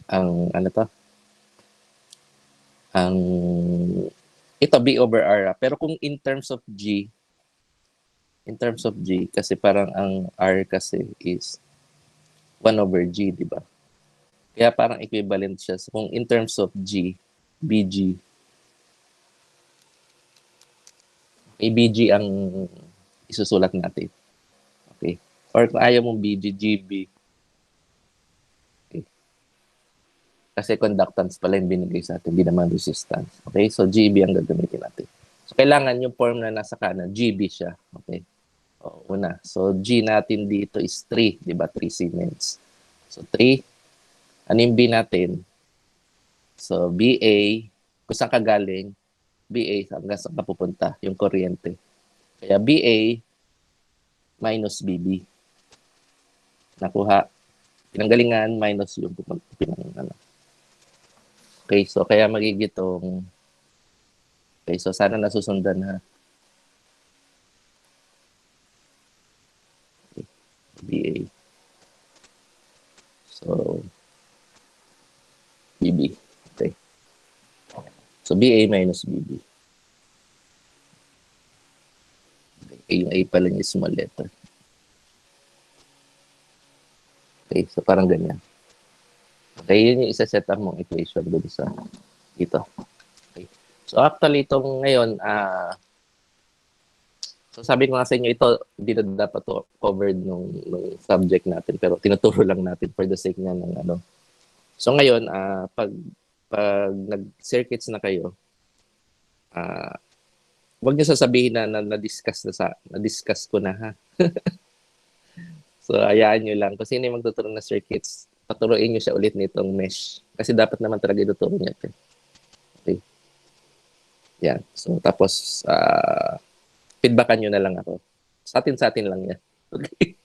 ano to? Ito B over R. Pero kung in terms of G, kasi parang ang R kasi is 1 over G, di ba? Kaya parang equivalent siya. So, kung in terms of G, BG, BG ang isusulat natin. Okay. Or kung ayaw mong BG, GB. Okay. Kasi conductance pala yung binigay sa atin, hindi naman resistance. Okay, so GB ang gagamitin natin. So, kailangan yung form na nasa kanan, GB siya. Okay. O, una. So, G natin dito is 3, di ba? 3 Siemens. So, 3. Ano yung B natin? So, BA, kung saan ka galing, BA hanggang saan ka pupunta, yung kuryente. Kaya BA minus BB. Nakuha. Pinanggalingan minus yung pinang. Okay, so kaya magigitong. Okay, so sana nasusundan ha. Okay, BA. So, BB. Okay. So, BA minus BB. Okay, yung A pala niya small letter. Okay, so parang ganyan. Okay, yun yung isa-set up mong equation doon sa ito. Okay. So, actually, itong ngayon, so sabi ko nga sa inyo, ito, hindi na dapat to covered nung subject natin, pero tinuturo lang natin for the sake nga ng ano. So, ngayon, pag nag-circuits na kayo, huwag niyo sasabihin na na-discuss ko na ha. So, hayaan nyo lang. Kung sino yung magtuturo na circuits, paturuin nyo siya ulit nitong mesh. Kasi dapat naman talaga ituturo niya. Okay. Yan. So, tapos, feedbackan nyo na lang ako. Sa atin lang yan. Okay.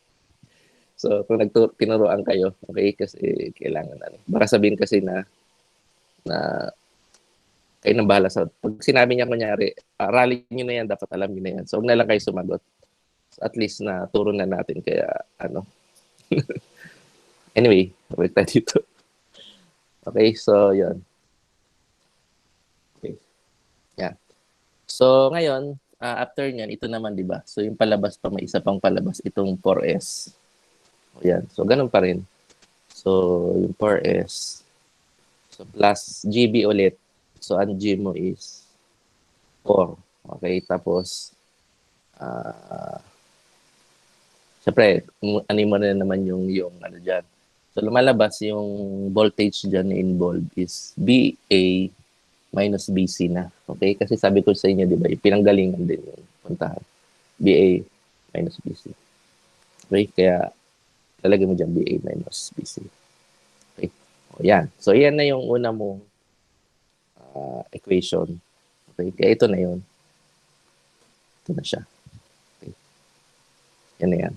So, kung tinuruan kayo, okay, kasi kailangan na. Baka sabihin kasi na kayo nang bahala sa. Pag sinabi niya kunyari, rally nyo na yan, dapat alam nyo na yan. So, huwag na lang kayo sumagot. So, at least na turo na natin. Kaya, ano. Anyway, wait tayo dito. Okay, so, yun. Okay. Yeah. So, ngayon, after nyan, ito naman, di ba? So, yung palabas pa, may isa pang palabas, itong 4S. O, yan. So, ganun pa rin. So, yung 4S. So, plus GB ulit. So, ang G mo is 4. Okay, tapos, syempre, ano mo na naman yung ano dyan. So, lumalabas yung voltage dyan na involved is BA minus BC na. Okay? Kasi sabi ko sa inyo, di ba, pinanggalingan din yung puntahan. BA minus BC. Okay? Kaya, lalagay mo dyan BA minus BC. Okay? O, yan. So, yan na yung una mong equation. Okay? Kaya ito na yun. Ito na siya. Okay? Yan na yan.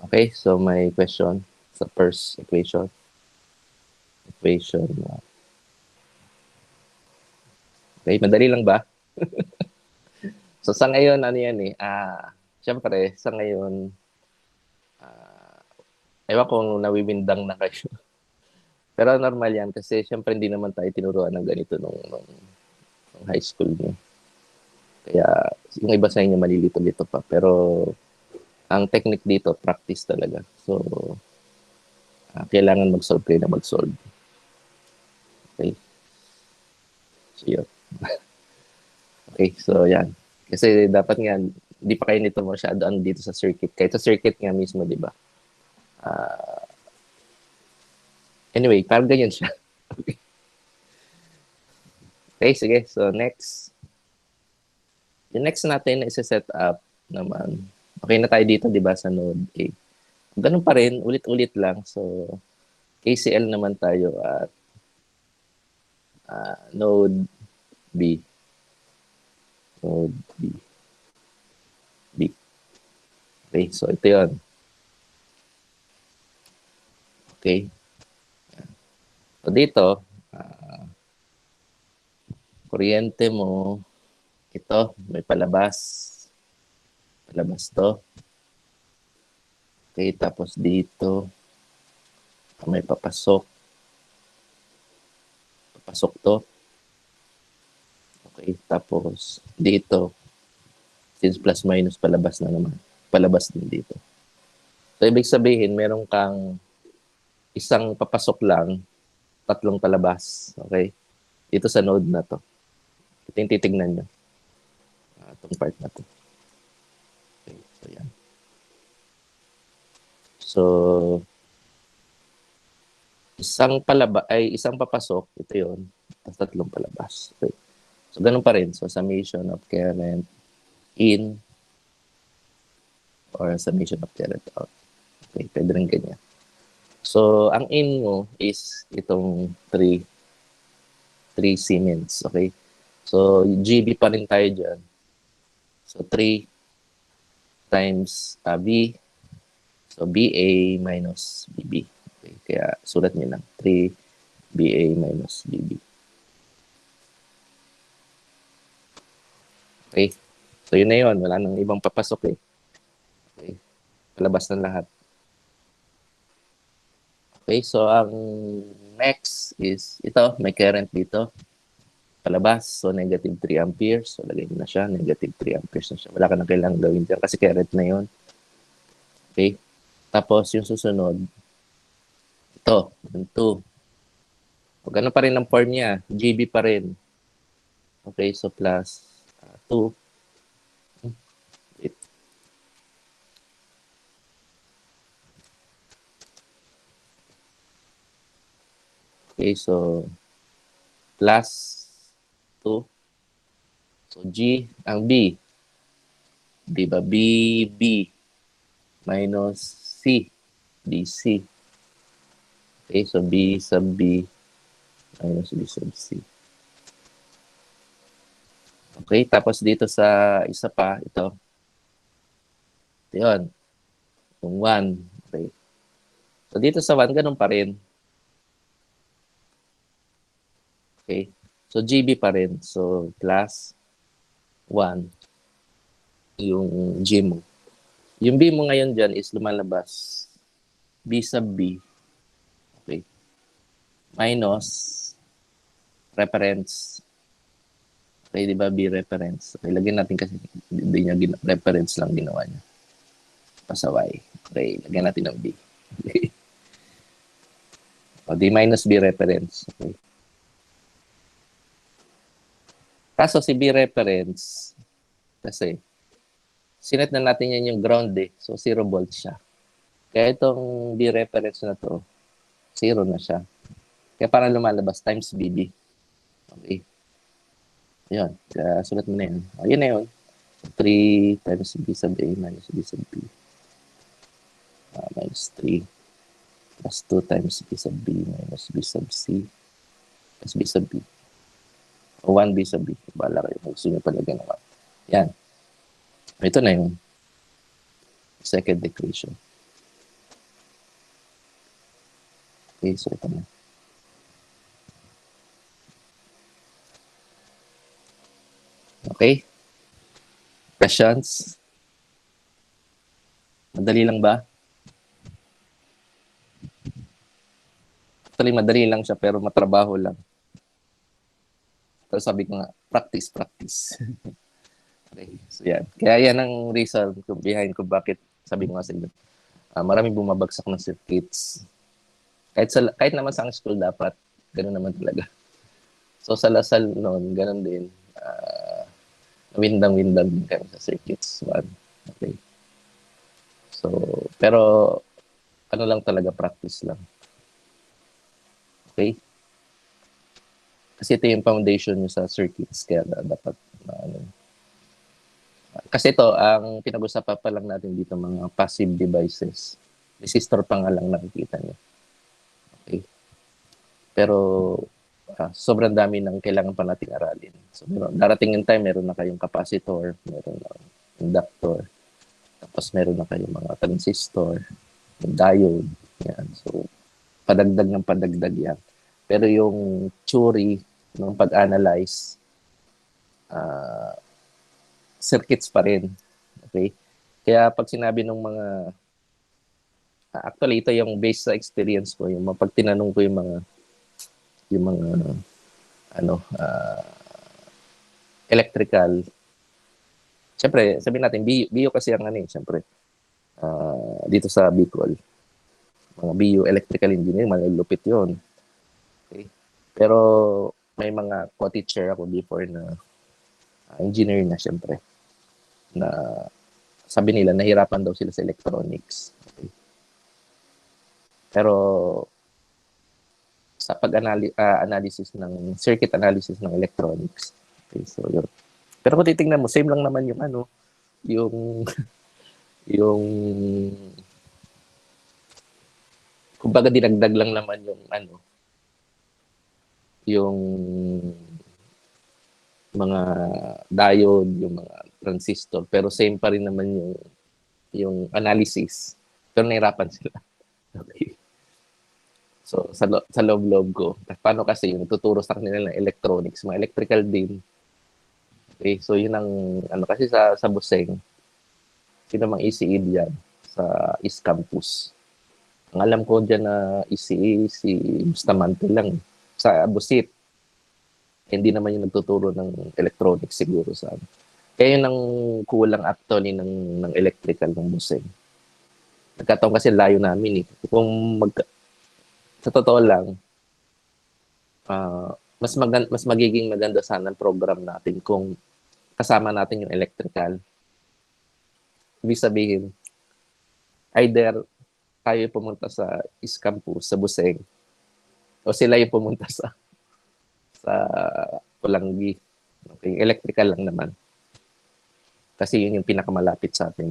Okay? So, may question sa first equation. Okay? Madali lang ba? So, sa ngayon, ano yan eh? Siyempre, sa ngayon, ewan kung nawiwindang na kayo. Pero normal yan kasi siyempre hindi naman tayo tinuruan ng ganito nung high school niyo. Kaya yung iba sa inyo malilito-lito pa. Pero ang technique dito, practice talaga. So, kailangan mag-solve kayo na mag-solve. Okay. So, yun. Okay, so yan. Kasi dapat nga, hindi pa kayo nito masyado dito sa circuit. Kahit sa circuit nga mismo, di ba? Anyway, parang ganyan siya. Okay, sige. So, next. Yung next natin is set up naman. Okay na tayo dito, di ba, sa node A. Ganun pa rin, ulit-ulit lang. So, KCL naman tayo at node B. Node B. B. Okay, so ito yun. Okay. So, dito, kuryente mo, ito, may palabas. Palabas to. Okay, tapos dito, may papasok. Papasok to. Okay, tapos dito, since plus minus, palabas na naman. Palabas din dito. So, ibig sabihin, meron kang isang papasok lang, tatlong palabas. Okay? Dito sa node na to. Ito yung titignan nyo. Itong part na to. Okay, so yan. So, isang papasok, ito yun, tapos tatlong palabas. Okay. So, ganun pa rin. So, summation of current in or summation of current out. Okay, pwede rin ganyan. So, ang in mo is itong 3 Siemens. Okay? So, GB pa rin tayo dyan. So, 3 times B. So, BA minus BB. Okay, kaya sulat niyo lang. 3 BA minus BB. Okay. So, yun na yun. Wala nang ibang papasok eh. Okay. Palabas na lahat. Okay. So, ang next is ito. May current dito. Palabas. So, negative 3 amperes. So, lagay mo na siya. Negative 3 amperes na siya. Wala ka na kailangang gawin dyan kasi current na yun. Okay. Tapos, yung susunod, ito. Yung 2. So, ganun pa rin ang form niya. GB pa rin. Okay. So, plus 2. Okay, so plus 2. So G, ang B. Di ba? BB minus C. BC. Okay, so B sub B minus B sub C. Okay, tapos dito sa isa pa, ito. Ito yun. Yung 1. Okay. So dito sa 1, ganun pa rin. Okay. So GB pa rin. So plus 1 yung G mo. Yung B mo ngayon dyan is lumalabas B sub B. Okay. Minus reference. Okay, di ba? B reference. Okay, lagyan natin kasi hindi niya reference lang ginawa niya. Pasaway. Okay, lagyan natin ng B. Okay. O, D minus B reference. Okay. Kaso si B reference, kasi sinet na natin yan yung ground eh. So, 0 volts siya. Kaya itong B reference na to, 0 na siya. Kaya parang lumalabas times BB. Okay. Yun. Kaya sulat mo na yun. Yun na yun. 3 times B sub A minus B sub B. Minus 3 plus 2 times B sub B minus B sub C plus B sub B. O 1 B sub B. Bala kayo. Gusto nyo palagyan ng 1. Yan. Ito na yung second equation. Okay, so ito na. Okay? Questions? Madali lang ba? Actually, madali lang siya pero matrabaho lang. Pero sabi ko nga, practice, practice. Okay, so yan. Kaya yan ang reason behind ko bakit sabi ko nga sa inyo. Maraming bumabagsak ng circuits. Kahit naman sa school dapat, ganoon naman talaga. So sa Lasal noon, ganoon din. Windang-windang din kami sa circuits. Okay. So, pero ano lang talaga, practice lang. Okay? Kasi ito yung foundation nyo sa circuits, kaya dapat kasi ito, ang pinag-usapan pa lang natin dito, mga passive devices. Resistor pa nga lang nakikita nyo. Okay? Pero sobrang dami ng kailangan pa nating aralin. So, darating yung time, meron na kayong capacitor, meron na inductor, tapos meron na kayong mga transistor, diode, yan. So, padagdag ng padagdag yan. Pero yung theory ng pag-analyze, circuits pa rin. Okay? Kaya pag sinabi ng mga, actually ito yung based sa experience ko, yung pag tinanong ko yung mga electrical, siyempre, sabihin natin, bio kasi ang siyempre, dito sa Bicol, mga bio electrical engineering, malulupit yun. Okay? Pero may mga co-teacher ako before na engineer na siyempre, na sabi nila, nahirapan daw sila sa electronics. Okay? Pero sa pag-analysis ng circuit analysis ng electronics. Okay, so yun. Pero kung titingnan mo, same lang naman yung yung kumbaga dinagdag lang naman yung mga diode, yung mga transistor, pero same pa rin naman yung analysis. Pero nahirapan sila. Okay. So, sa loob-loob ko, paano kasi yung tuturo sa kanila ng electronics, mga electrical din. Okay, so yun ang, kasi sa Buseng, sino mang ECE diyan sa East Campus. Ang alam ko diyan na ECE, si Bustamante lang. Sa Busit, hindi naman yung nagtuturo ng electronics siguro sa Kaya yun ang kulang actually ng electrical ng Buseng. Nagkataon kasi layo namin eh. Sa totoo lang, mas magiging maganda sana ang program natin kung kasama natin yung electrical. Ibig sabihin, either tayo pumunta sa East Campus, sa Buseng, o sila yung pumunta sa Pulangi. Okay, electrical lang naman. Kasi yun yung pinakamalapit sa atin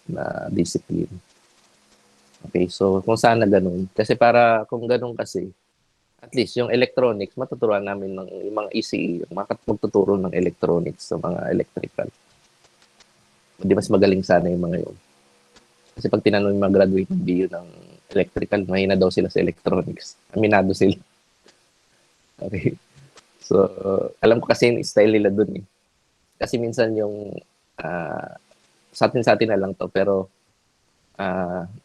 na discipline. Okay, so kung sana ganun. Kasi kung ganun kasi, at least yung electronics, matuturuan namin yung mga ECE, magtuturo ng electronics sa mga electrical. Hindi mas magaling sana yung mga yun. Kasi pag tinanong yung mga graduate ng BU ng electrical, mahina daw sila sa electronics. Aminado sila. Okay. So, alam ko kasi yung style nila dun eh. Kasi minsan yung, sa atin na lang to, pero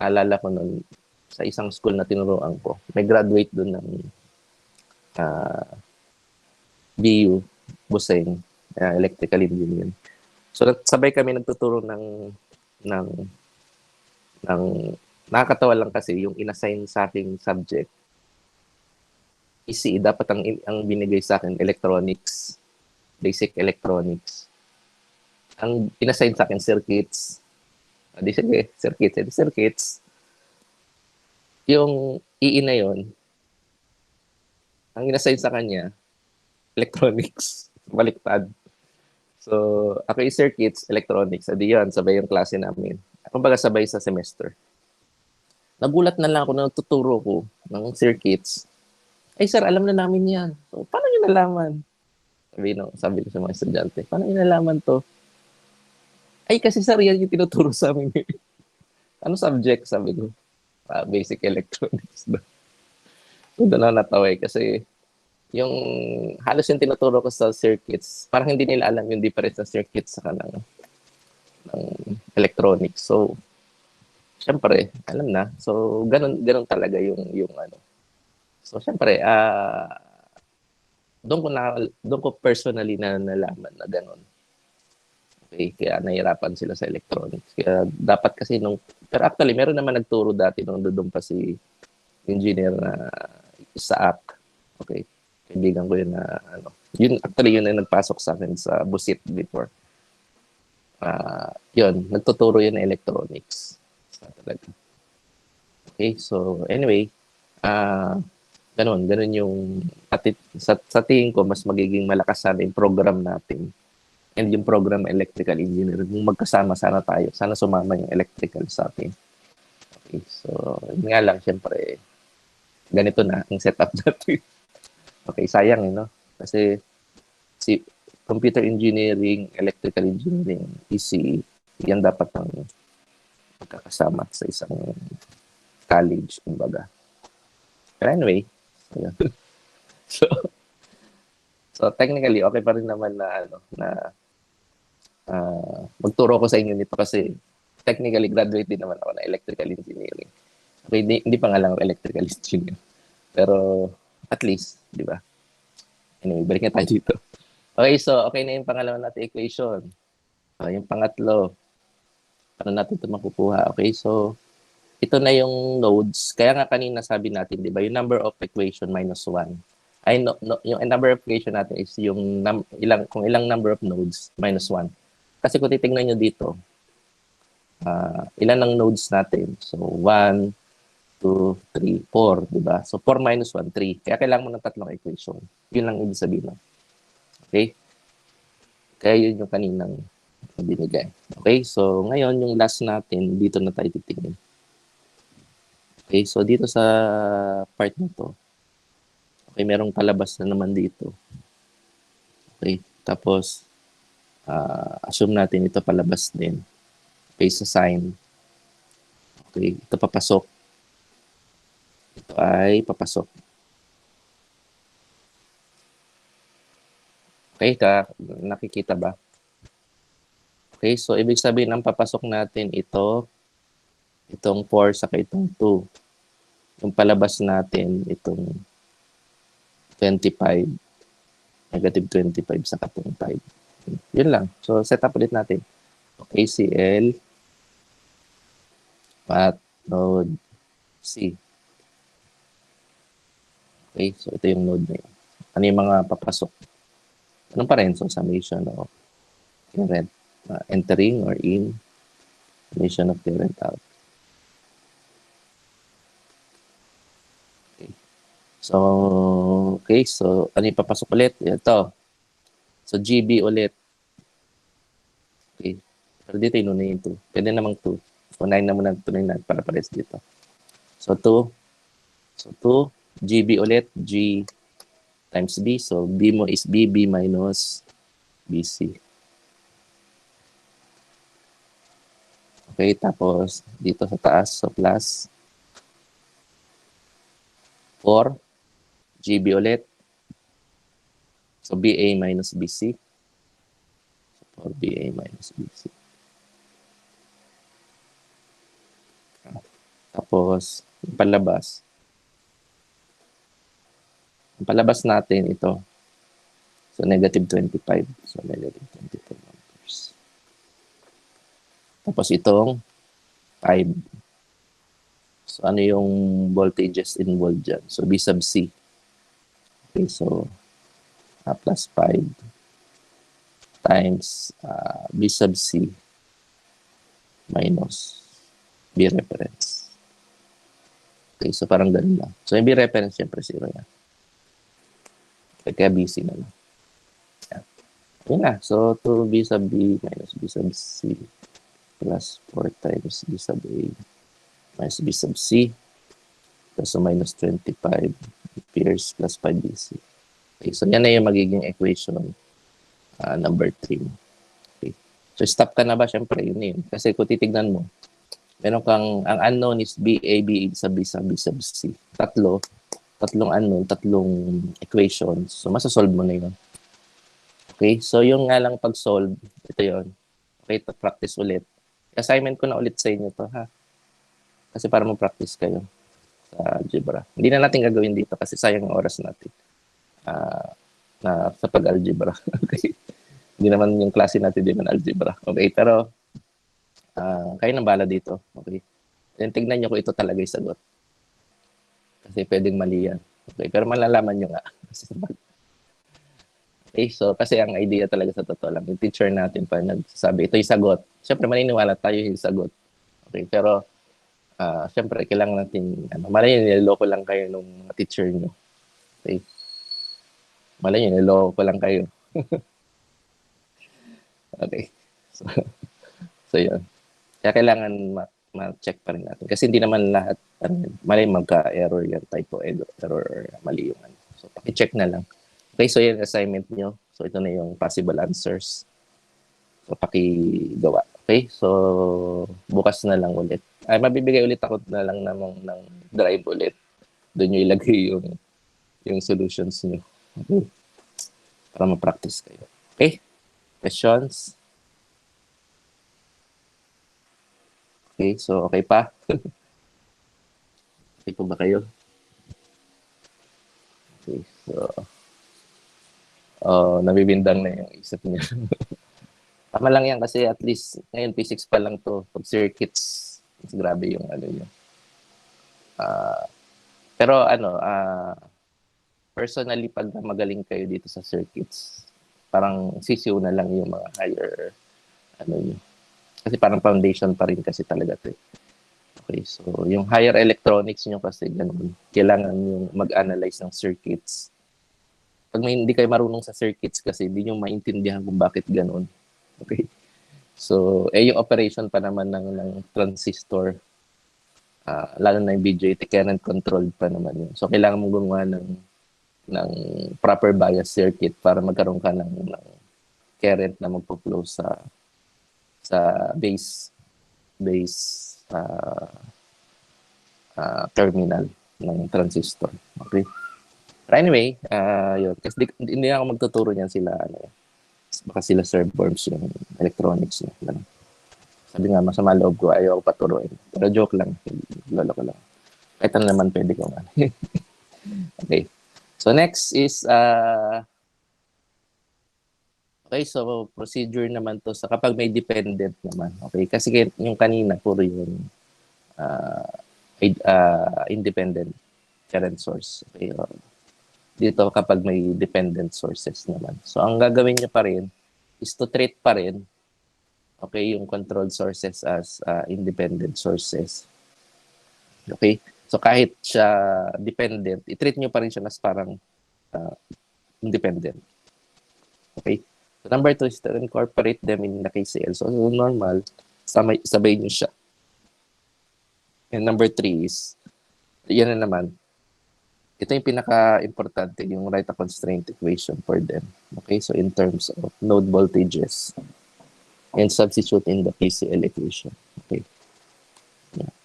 alala ko nun, sa isang school na tinuruan ko, may graduate dun ng BU, Buseng, electrical engineering. So, sabay kami nagtuturo ng nakakatawa lang kasi yung inassign sa aking subject, ECE, dapat ang binigay sa akin, electronics, basic electronics. Ang inassign sa akin, circuits. Sige, circuits. Yung EE na yon, ang inassign sa kanya, electronics. Baliktad. So, ako yung circuits, electronics. Adi yun, sabay yung klase namin. Kumbaga sabay sa semester. Nagulat na lang ako na tuturo ko ng circuits. Ay sir, alam na namin yan. So, paano nyo nalaman? Sabi ko sa mga estudyante, paano nyo nalaman to? Ay, kasi sir, yan yung tinuturo sa amin. Ano subject? Sabi ko, basic electronics. So, doon ako natawa kasi yung halos yung tinuturo ko sa circuits, parang hindi nila alam yung difference ng circuits sa ng electronics. So, syempre, alam na. So, ganun talaga yung ano. So, syempre, doon ko personally na nalaman na ganun. Okay, kaya nahirapan sila sa electronics. Kaya dapat kasi pero actually, meron naman nagturo dati nung doon pa si engineer na Isaac. Okay, kaibigan ko yun na yun actually yun na nagpasok sa akin sa Busit before. Yun, nagtuturo yun ng electronics. Talaga. Okay, so anyway, ganun yung sa tingin ko mas magiging malakas sana yung program natin and yung program electrical engineering. Kung magkasama sana tayo, sana sumama yung electrical sa atin. Okay, so yun nga lang, syempre, ganito na ang setup natin. Okay, sayang no? Kasi si computer engineering, electrical engineering, ECE, yan dapat ang magkakasama sa isang college, kumbaga. But anyway, yun. so technically, okay pa rin naman na magturo ko sa inyo nito kasi technically graduate din naman ako na electrical engineering. Okay, hindi pa nga lang electrical engineer. Pero at least, di ba? Anyway, balik na tayo dito. Okay, so okay na yung pangalawa natin equation. Yung pangatlo, paano natin ito makukuha? Okay, so ito na yung nodes. Kaya nga kanina sabi natin, di ba, yung number of equation minus 1. Yung number of equation natin is yung kung ilang number of nodes minus 1. Kasi kung titingnan nyo dito, ilan ang nodes natin? So, 1, 2, 3, 4, di ba? So, 4 minus 1, 3. Kaya kailangan mo ng tatlong equation. Yun lang ibig sabihin. Okay? Kaya yun yung kaninang binigay. Okay? So, ngayon, yung last natin, dito na tayo titingin. Okay? So, dito sa part na to, okay, merong palabas na naman dito. Okay? Tapos, assume natin ito palabas din. Okay, sa sign. Okay, ito papasok. Ito ay papasok. Okay, nakikita ba? Okay, so ibig sabihin ang papasok natin itong 4 saka itong 2. Yung palabas natin itong 25, negative 25 saka itong 5. Yun lang. So, set up ulit natin. Okay, CL, path, node, C. Okay, so ito yung node na yun. Ano yung mga papasok? Anong pa rin? So, summation of current entering or in, summation of current out. Okay. So, ano yung papasok ulit? Ito. So, GB ulit. Okay. Pero dito yun na yung 2. Pwede namang 2. So, 9 na muna tunay na para pares dito. So, 2. So, 2. GB ulit. G times B. So, B mo is BB minus BC. Okay. Tapos, dito sa taas. So, plus 4. GB ulit. So, BA minus BC. So, 4BA minus BC. Tapos, yung palabas. Ang palabas natin ito. So, negative 25. So, negative 25 amperes. Tapos, itong 5. So, ano yung voltages involved dyan? So, B sub C. Okay, so, plus 5 times B sub C minus B reference. Okay, so parang ganun lang. So, yung B reference, syempre, 0 yan. Kaya BC na lang. Yan. Yun na. So, 2B sub B minus B sub C plus 4 times B sub A minus B sub C plus so minus 25 amperes plus 5 BC. Okay, so yan na yung magiging equation number 3. Okay. So, stop ka na ba? Siyempre, yun yun. Kasi kung titignan mo, meron kang, ang unknown is BA, BA sub B sub B sub C. Tatlong unknown, tatlong equations. So, masasolve mo na yun. Okay, so yung nga lang pag-solve, ito yun. Okay, practice ulit. Assignment ko na ulit sa inyo to, ha? Kasi para mo-practice kayo sa algebra. Hindi na natin gagawin dito kasi sayang ang oras natin na sa pag-algebra. Okay? Hindi naman yung klase natin din ng algebra. Okay, pero kayo nang bala dito. Okay? Then tignan nyo kung ito talaga yung sagot. Kasi pwedeng mali yan. Okay, pero malalaman nyo nga. Okay, so kasi ang idea talaga sa totoo lang, yung teacher natin pa nagsasabi, ito yung sagot. Siyempre, maniniwala tayo yung sagot. Okay, pero siyempre, kailangan natin, malay nyo, niloloko lang kayo ng mga teacher nyo. Okay? Malay nyo, niloloko lang kayo. Okay. So yun. Kaya kailangan ma-check pa rin natin. Kasi hindi naman lahat, malay magka-error yan, typo error, or mali yung ano. So, paki-check na lang. Okay, so yan assignment nyo. So, ito na yung possible answers. So, pakigawa. Okay, so bukas na lang ulit. Ay, mabibigay ulit ako na lang ng drive ulit. Doon nyo ilagay yung solutions nyo. Okay? Para ma-practice kayo. Okay? Questions? Okay, so okay pa? Okay po ba kayo? Okay, so nabibindang na yung isip niya. Tama lang yan kasi at least ngayon physics pa lang to. Pag circuits, mas grabe yung ano yun. Pero personally, pag magaling kayo dito sa circuits, parang sisiw na lang yung mga higher, yun. Kasi parang foundation pa rin kasi talaga ito. Okay, so yung higher electronics nyo kasi ganun, kailangan yung mag-analyze ng circuits. Pag hindi kayo marunong sa circuits kasi, hindi nyo maintindihan kung bakit ganun. Okay? So, yung operation pa naman ng transistor, lalo na yung BJT, current controlled pa naman yun. So, kailangan mong gumawa ng proper bias circuit para magkaroon ka ng current na magpo-flow sa base terminal ng transistor. Okay? But anyway, yun. Kasi hindi ako magtuturo niyan sila, baka sila Sir Worms yung electronics niya. Ganun. Sabi nga, masama loob ko, ayaw ko paturuin. Pero joke lang, lolo ko lang. Kahit ano naman pwede ko man. Okay. So next is, okay, so procedure naman to sa kapag may dependent naman. Okay, kasi yung kanina, puro yung independent current source. Okay, dito kapag may dependent sources naman. So, ang gagawin niyo pa rin is to treat pa rin, okay, yung controlled sources as independent sources. Okay? So, kahit siya dependent, i-treat niyo pa rin siya as parang independent. Okay? So, number 2 is to incorporate them in the KCL. So, normal, sabay niyo siya. And number 3 is, yan na naman, ito yung pinaka-importante, yung write a constraint equation for them. Okay, so in terms of node voltages and substitute in the KCL equation. Okay. Yeah.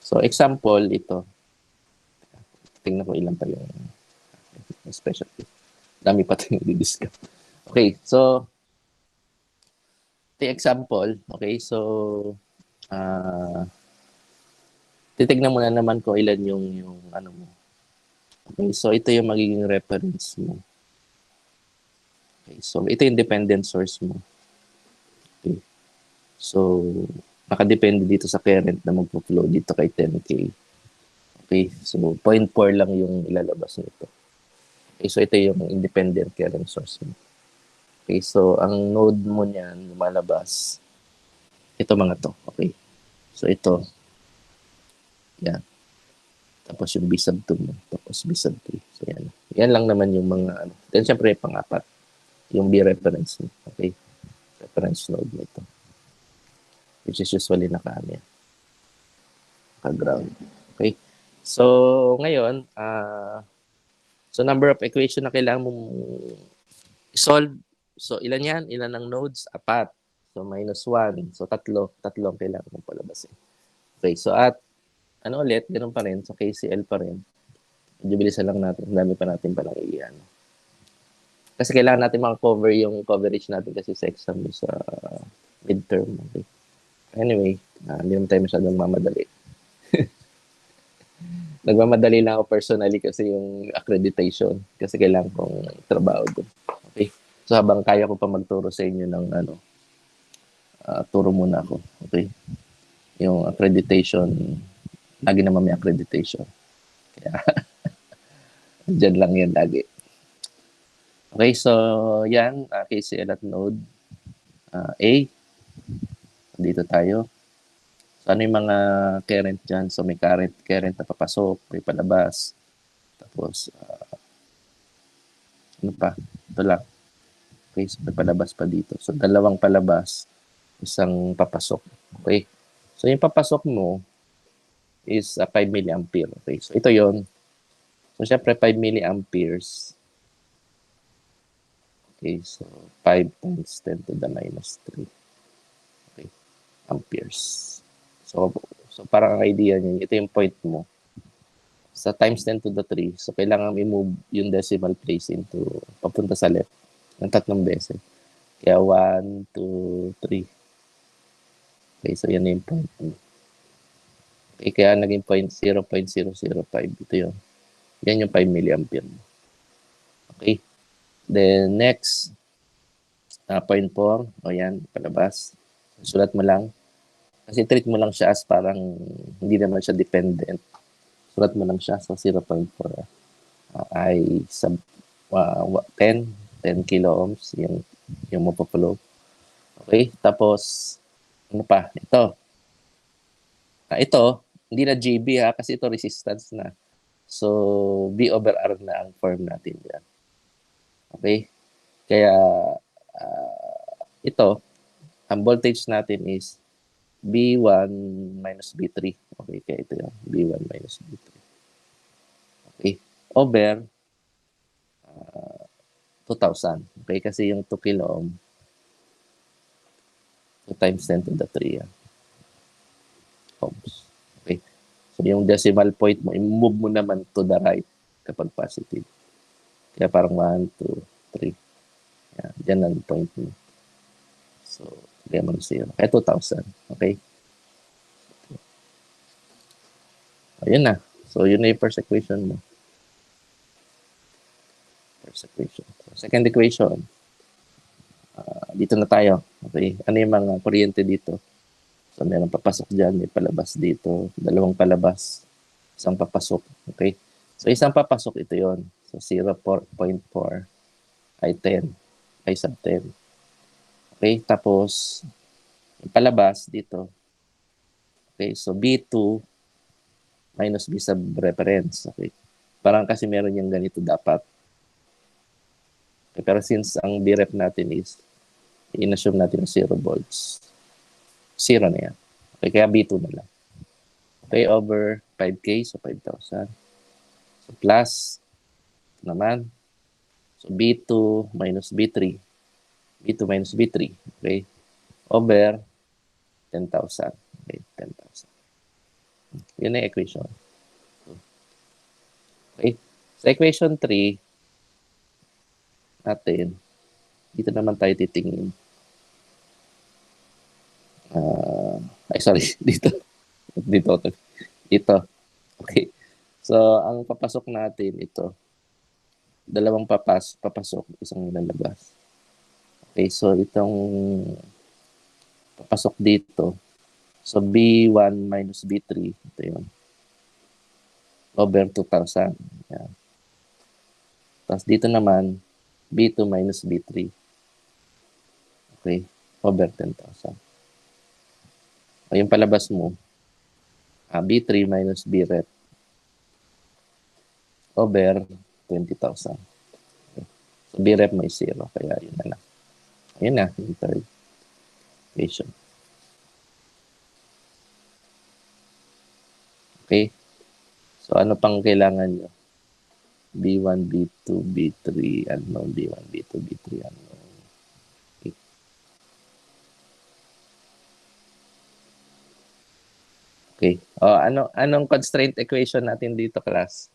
So example, ito. Tingnan ko ilan pa yung specialty. Dami pa tayong i-discuss. Okay, so the example, okay, so titignan mo na naman ko ilan yung ano mo. Okay, so ito yung magiging reference mo. Okay, so ito yung dependent source mo. Okay. So, nakadepende dito sa current na magpo-flow dito kay 10K. Okay, so 0.4 lang yung ilalabas nito. Okay, so ito yung independent current source mo. Okay, so ang node mo niyan, lumalabas, ito mga to. Okay, so ito, yan. Tapos yung B sub 2 mo. Tapos B sub 3. So, yan. Yan lang naman yung mga, ano. Then, syempre, pang-apat. Yung B reference mo. Okay? Reference node mo ito. Which is usually naka-ano yan. Naka-ground. Okay? So, ngayon, so number of equation na kailangan mong solve. So, ilan yan? Ilan ang nodes? 4. So, minus 1. So, tatlo. Tatlo ang kailangan mong palabasin. Okay, so at ano ulit, ganun pa rin, sa KCL pa rin. Medyo bilisan lang natin. Ang dami pa natin palang iyan. Kasi kailangan natin maka-cover yung coverage natin kasi sa exam sa midterm. Okay. Anyway, hindi naman tayo masyadong mamadali. Nagmamadali lang ako personally kasi yung accreditation. Kasi kailangan kong trabaho doon. Okay. So habang kaya ko pa magturo sa inyo ng turo muna ako. Okay. Yung accreditation, lagi naman may accreditation. Kaya, dyan lang yan lagi. Okay, so yan, KCL at node A. Dito tayo. So ano yung mga current dyan? So may current na papasok, may palabas. Tapos, ano pa? Ito lang. Okay, so may palabas pa dito. So dalawang palabas, isang papasok. Okay. So yung papasok mo is 5 milliampere. Okay, so ito yon. So syempre 5 milliamperes. Okay, so 5 times 10 to the minus 3. Okay, amperes. So parang ang idea niya, ito yung point mo. Sa times 10 to the 3, so kailangan i-move yung decimal place into, papunta sa left, ng 3 beses. Kaya 1, 2, 3. Okay, so yan yung point mo. Okay, kaya naging point 0.005. Ito yun. Yan yung 5 milliampere mo. Okay. Then next, 0.4. O yan, palabas. Sulat mo lang. Kasi treat mo lang siya as parang hindi naman siya dependent. Sulat mo lang siya. So 0.4 ay sub 10 kilo ohms yung mapapalow. Okay. Tapos, ano pa? Ito. Ito, hindi na GB kasi ito resistance na. So, B over R na ang form natin yan. Okay? Kaya, ito, ang voltage natin is B1 minus B3. Okay, kaya ito yung B1 minus B3. Okay, over 2,000. Okay, kasi yung 2 kilo ohm, 2 times 10 to the 3 ohms. Okay, so yung decimal point mo, i-move mo naman to the right kapag positive. Kaya parang 1, 2, 3. Yan, dyan ang point mo. So, kaya mo 0. Kaya 2,000. Okay? Ayun na. So, yun na yung first equation mo. First equation. So, second equation. Dito na tayo. Okay? Ano yung mga kuryente dito? So, meron papasok dyan. May palabas dito. Dalawang palabas. Isang papasok. Okay? So, isang papasok ito yon. So, 0.4 ay 10. Ay sub 10. Okay? Tapos, yung palabas dito. Okay? So, B2 minus B sub reference. Okay? Parang kasi meron yung ganito dapat. Okay? Pero since ang B ref natin is in-assume natin na 0 volts. 0 na yan. Okay? Kaya B2 na lang. Okay? Over 5K. So, 5,000. So, plus naman. So, B2 minus B3. B2 minus B3. Okay? Over 10,000. Okay? 10,000. Yun na equation. Okay? Sa equation 3, natin, dito naman tayo titingin. Sorry, dito. Dito. Okay. So, ang papasok natin, ito. Dalawang papasok, isang lalabas. Okay, so itong papasok dito. So, B1 minus B3, ito yun. Over 2,000. Yan. Tapos dito naman, B2 minus B3. Okay, over 10,000. O yung palabas mo, B3 minus B rep. over 20,000. Okay. So, BREF mo is 0. Kaya yun na lang. Ayun na, yung third equation. Okay? So, ano pang kailangan nyo? B1, B2, B3, unknown, B1, B2, B3, unknown. Okay. Okay. O, anong constraint equation natin dito, class?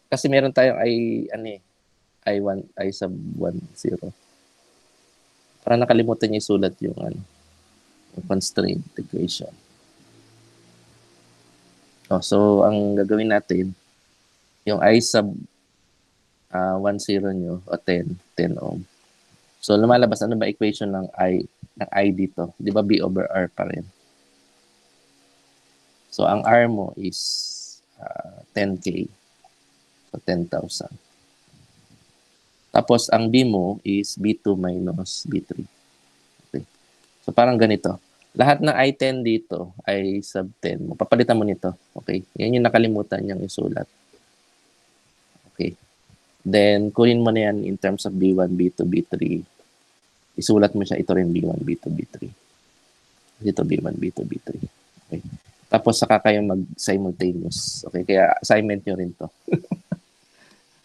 Kasi meron tayong I1, I sub 1, 0. Para nakalimutan niyo isulat yung yung constraint equation. So ang gagawin natin, yung I sub 1, 0 nyo, o 10 ohm. So lumalabas, ano ba equation ng I dito? Di ba B over R pa rin? So ang R mo is 10K. So 10,000. Tapos ang B mo is B2 minus B3. Okay. So parang ganito. Lahat ng I10 dito ay sub 10. Papalitan mo nito. Okay? Yan yung nakalimutan niyang isulat. Okay. Then, kunin mo na yan in terms of B1, B2, B3. Isulat mo siya. Ito rin B1, B2, B3. Dito B1, B2, B3. Okay. Tapos, saka kayo mag-simultaneous. Okay? Kaya, assignment nyo rin to.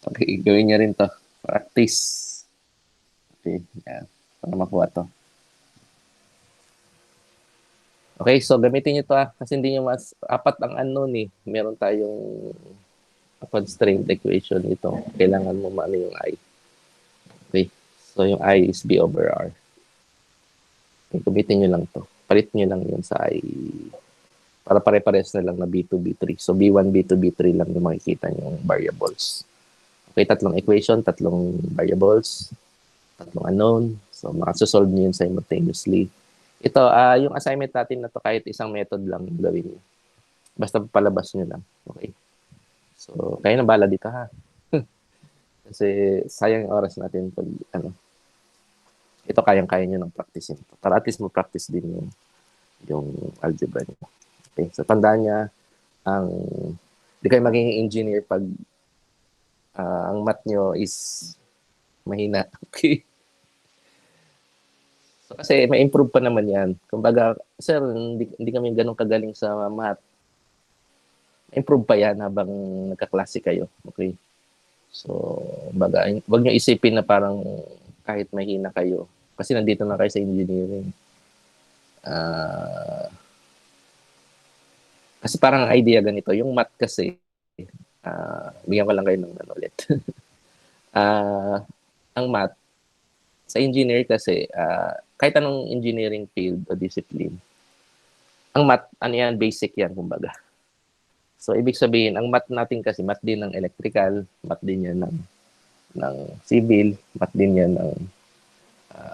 Okay. Gawin nyo rin to. Practice. Okay. Yan. Para makuha to. Okay, so gamitin nyo to kasi hindi nyo apat ang unknown eh. Meron tayong constraint equation ito. Kailangan mo maano yung I. Okay, so yung I is B over R. Okay, gamitin nyo lang to. Palit nyo lang yun sa I. Para pare-pares na lang na B2, B3. So B1, B2, B3 lang yung makikita yung variables. Okay, tatlong equation, tatlong variables, tatlong unknown. So makasosolve nyo yun simultaneously. Ito, yung assignment natin na to kahit isang method lang gawin niyo. Basta palabas niyo lang. Okay? So, kayo na bala dito ha. Kasi sayang yung oras natin pag ito kayang-kaya niyo ng practice ito. Para at least mo practice din yung algebra niyo. Okay? So, tandaan niya di kayo maging engineer pag ang math niyo is mahina. Okay? So, kasi may improve pa naman yan. Kumbaga, sir, hindi kami ganun kagaling sa math. Improve pa yan habang nagkaklase kayo. Okay? So, baga, wag niyo isipin na parang kahit mahina kayo. Kasi nandito na kayo sa engineering. Kasi parang idea ganito. Yung math kasi, bigyan ko lang kayo ng ulit. Ang math, sa engineer kasi, kahit anong engineering field o discipline, ang math, yan, basic yan, kumbaga. So, ibig sabihin, ang math natin kasi, math din ng electrical, math din yan ng civil, math din yan ng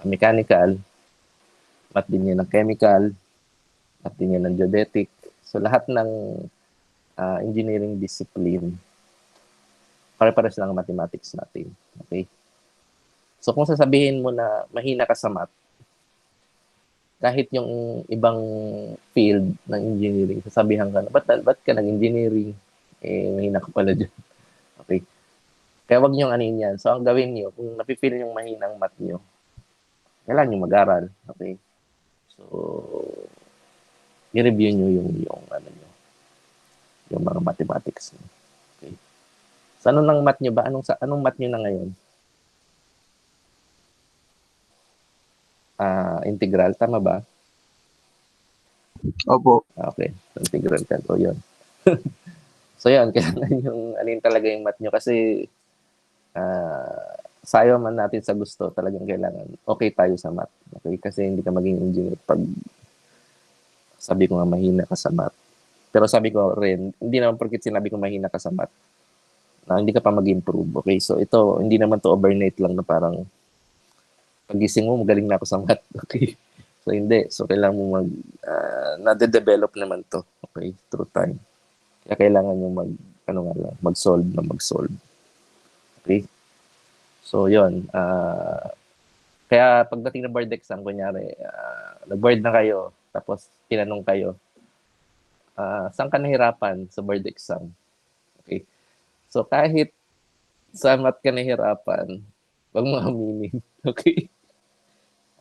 mechanical, math din yan ng chemical, math din yan ng geodetic. So, lahat ng engineering discipline, pare-pares lang ang mathematics natin. Okay? So, kung sasabihin mo na mahina ka sa math, kahit yung ibang field ng engineering, sasabihan ka na, ba't ka nag-engineering? Mahina ka pala dyan. Okay. Kaya wag nyo anin yan. So, ang gawin nyo, kung napipil yung mahinang math nyo, kailangan nyo mag-aral. Okay. So, i-review nyo yung mga mathematics nyo. Okay. So, ano ng math nyo ba? Anong math nyo na ngayon? Integral, tama ba? Opo. Okay. Integral ka. So, yun. So, yun. Kailangan yung talaga yung math nyo kasi sayo man natin sa gusto, talagang kailangan okay tayo sa math. Okay? Kasi hindi ka maging engineer pag sabi ko nga mahina ka sa math. Pero sabi ko rin, hindi naman porkit sinabi ko mahina ka sa math, na hindi ka pa mag-improve. Okay? So, ito, hindi naman to overnight lang na parang pagising mo, magaling na ako sa math. Okay? So, hindi. So, kailangan mo nade-develop naman to. Okay? Through time. Kaya kailangan nyo mag-solve. Okay? So, yun. Kaya pagdating ng board exam, kunyari, nag-board na kayo, tapos tinanong kayo, saan ka nahirapan sa board exam? Okay. So, kahit sa math ka nahirapan, wag mo aminin. Okay?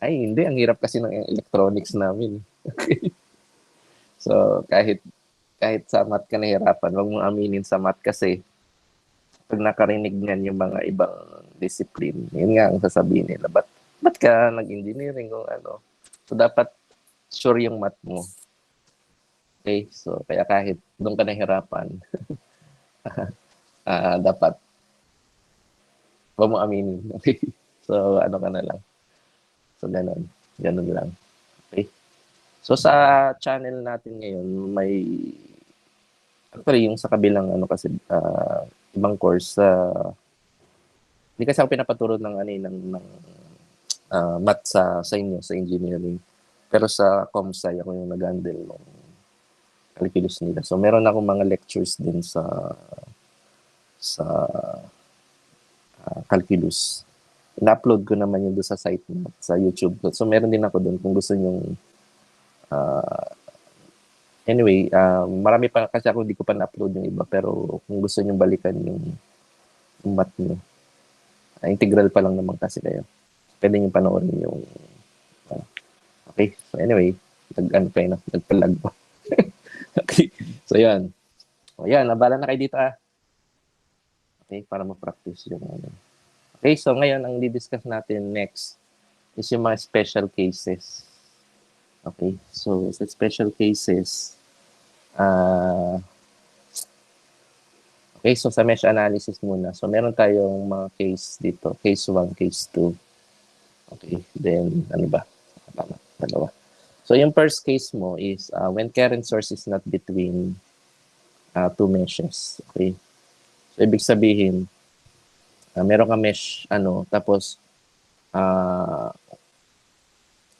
Ay, hindi. Ang hirap kasi ng electronics namin. Okay? So, kahit sa math ka nahirapan, wag mo aminin sa math kasi pag nakarinig niyan yung mga ibang discipline, yun nga ang sasabihin nila. Ba't ka nag-engineering kung ano? So, dapat sure yung math mo. Okay? So, kaya kahit doon ka nahirapan, dapat wag mo aminin. Okay? So, ano ka na lang. So, ganun. Ganun lang. Okay? So, sa channel natin ngayon, may actually, yung sa kabilang ano kasi, ibang course, hindi kasi ako pinapaturo ng ano math sa inyo, sa engineering. Pero sa ComSci, ako yung nag-handle ng calculus nila. So, meron akong mga lectures din sa calculus. Na-upload ko naman yun doon sa site na, sa YouTube. So, meron din ako doon kung gusto nyong anyway, marami pa kasi ako hindi ko pa na-upload yung iba pero kung gusto nyong balikan yung math nyo, integral pa lang naman kasi kayo. Pwede nyo panoorin yung okay. So anyway, nagpalag pa. Okay. So yan. O yan, nabala na kayo dito Okay, para ma-practice yung ano. Okay, so ngayon ang di-discuss natin next is yung mga special cases. Okay, so sa special cases, okay, so sa mesh analysis muna. So meron tayong mga case dito, case 1, case 2. Okay, then ano ba? Tama, dalawa. So yung first case mo is when current source is not between two meshes. Okay, so ibig sabihin, meron ka mesh, tapos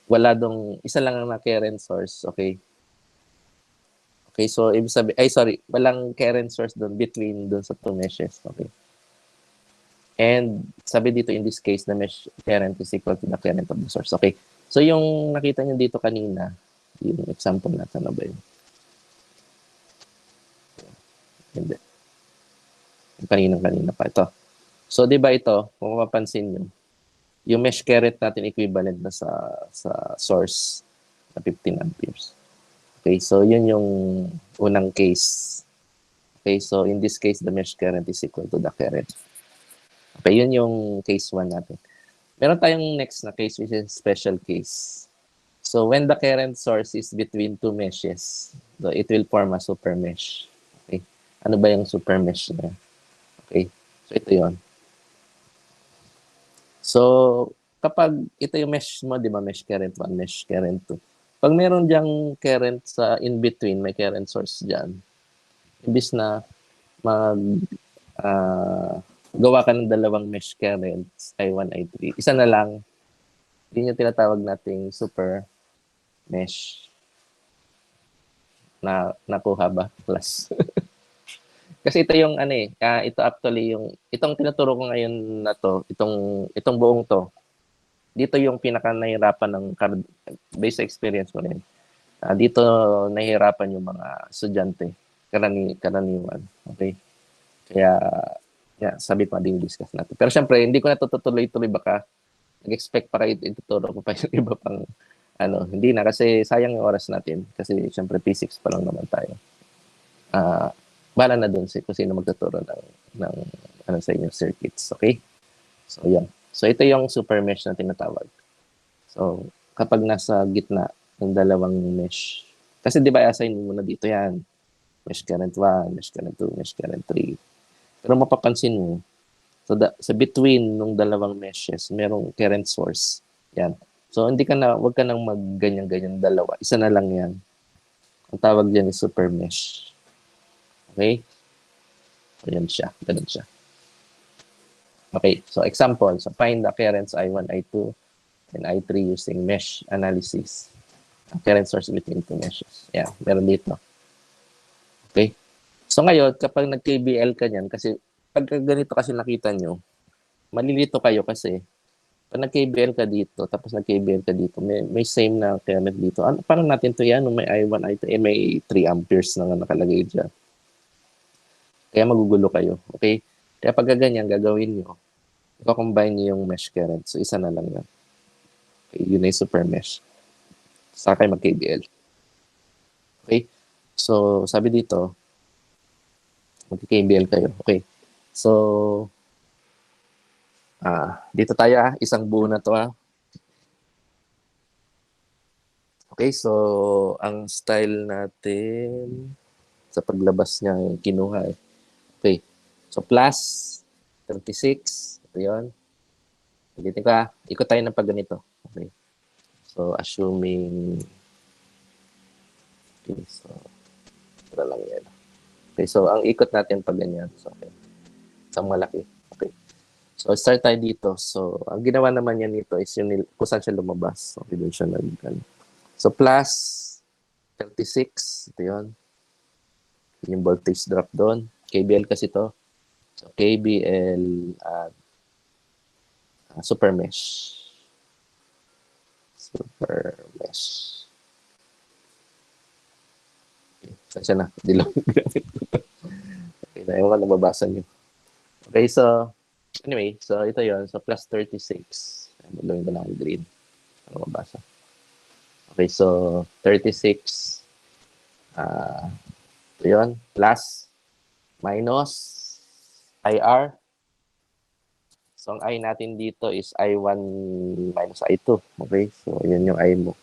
wala dong, isa lang ang na current source. Okay, okay, so ibig sabihin, walang current source doon between doon sa two meshes. Okay. And sabi dito in this case, the mesh current is equal to the current of the source. Okay. So yung nakita nyo dito kanina, yung example natin na ba yun? Hindi. Kanina pa ito. So di ba ito, kung mapapansin nyo, yung mesh current natin equivalent na sa source na 15 amperes. Okay, so yun yung unang case. Okay, so in this case, the mesh current is equal to the current. Okay, yun yung case 1 natin. Meron tayong next na case which is special case. So when the current source is between two meshes, so it will form a super mesh. Okay, ano ba yung super mesh na? Okay, so ito yon. So kapag ito yung mesh mo, di ba, mesh current 1, mesh current 2. Pag meron diyang current sa in-between, may current source dyan, imbis na gawa ka ng dalawang mesh currents, I1, I3. Isa na lang, yun yung tinatawag nating super mesh. Nakuha ba? Plus. Kasi ito yung ito actually itong tinuturo ko ngayon na to, itong buong to, dito yung pinaka nahirapan ng based experience ko rin. Dito nahihirapan yung mga estudyante, karaniwan. Okay? Kaya, sabi ko din discuss natin. Pero syempre, hindi ko natutuloy-tuloy baka nag-expect pa kayo ituturo ko pa yung iba pang hindi na kasi sayang yung oras natin kasi syempre physics pa lang naman tayo. Bala na dun kung sino magtuturo ng sa inyong circuits. Okay? So, yan. So, ito yung super mesh na tinatawag. So, kapag nasa gitna ng dalawang mesh, kasi di ba assign mo muna dito yan, mesh current 1, mesh current 2, mesh current 3. Pero mapapansin mo, so sa between ng dalawang meshes, merong current source. Yan. So, wag ka nang magganyan-ganyan dalawa. Isa na lang yan. Ang tawag dyan is super mesh. Okay? So, yan siya. Ganun siya. Okay. So, example. So, find the currents I1, I2, and I3 using mesh analysis. Current source between two meshes. Yeah, meron dito. Okay? So, ngayon, kapag nag-KBL ka niyan, kasi pag ganito kasi nakita nyo, malilito kayo kasi Pag nag-KBL ka dito, tapos nag-KBL ka dito, may same na current dito. Ano, paano natin to yan? May I1, I2, may 3 amperes na nga nakalagay dyan. Kaya magugulo kayo. Okay? Kaya pag ganyan, gagawin nyo, i-combine nyo yung mesh current. So, isa na lang yan. Okay? Yun na yung super mesh. Saka kayo mag-KBL. Okay? So, sabi dito, mag-KBL kayo. Okay? So, dito tayo isang buo na to Okay, so ang style natin sa paglabas niya yung kinuha Okay. So plus 36, ito 'yon. Ulitin ko ikot tayo ng pag ganito. Okay. So assuming okay, so ito lang yan. Okay, so ang ikot natin pag ganyan. So okay. Isang malaki. Okay. So, start tayo dito. So, ang ginawa naman niya nito is yung kung saan siya lumabas. Okay, doon siya So, plus 36. Ito yun. Yung voltage drop doon. KBL kasi to. So, KBL at super mesh. Super mesh. Okay, saan siya na? Dilaw yung gamit ko. Okay, na yung nababasa niyo. Okay, so, anyway, so ito yon so plus 36. Magawin ko na ang green. Ano mabasa? Okay, so 36. Ito yun. Plus, minus, IR. So ang I natin dito is I1 minus I2. Okay, so yun yung I mo.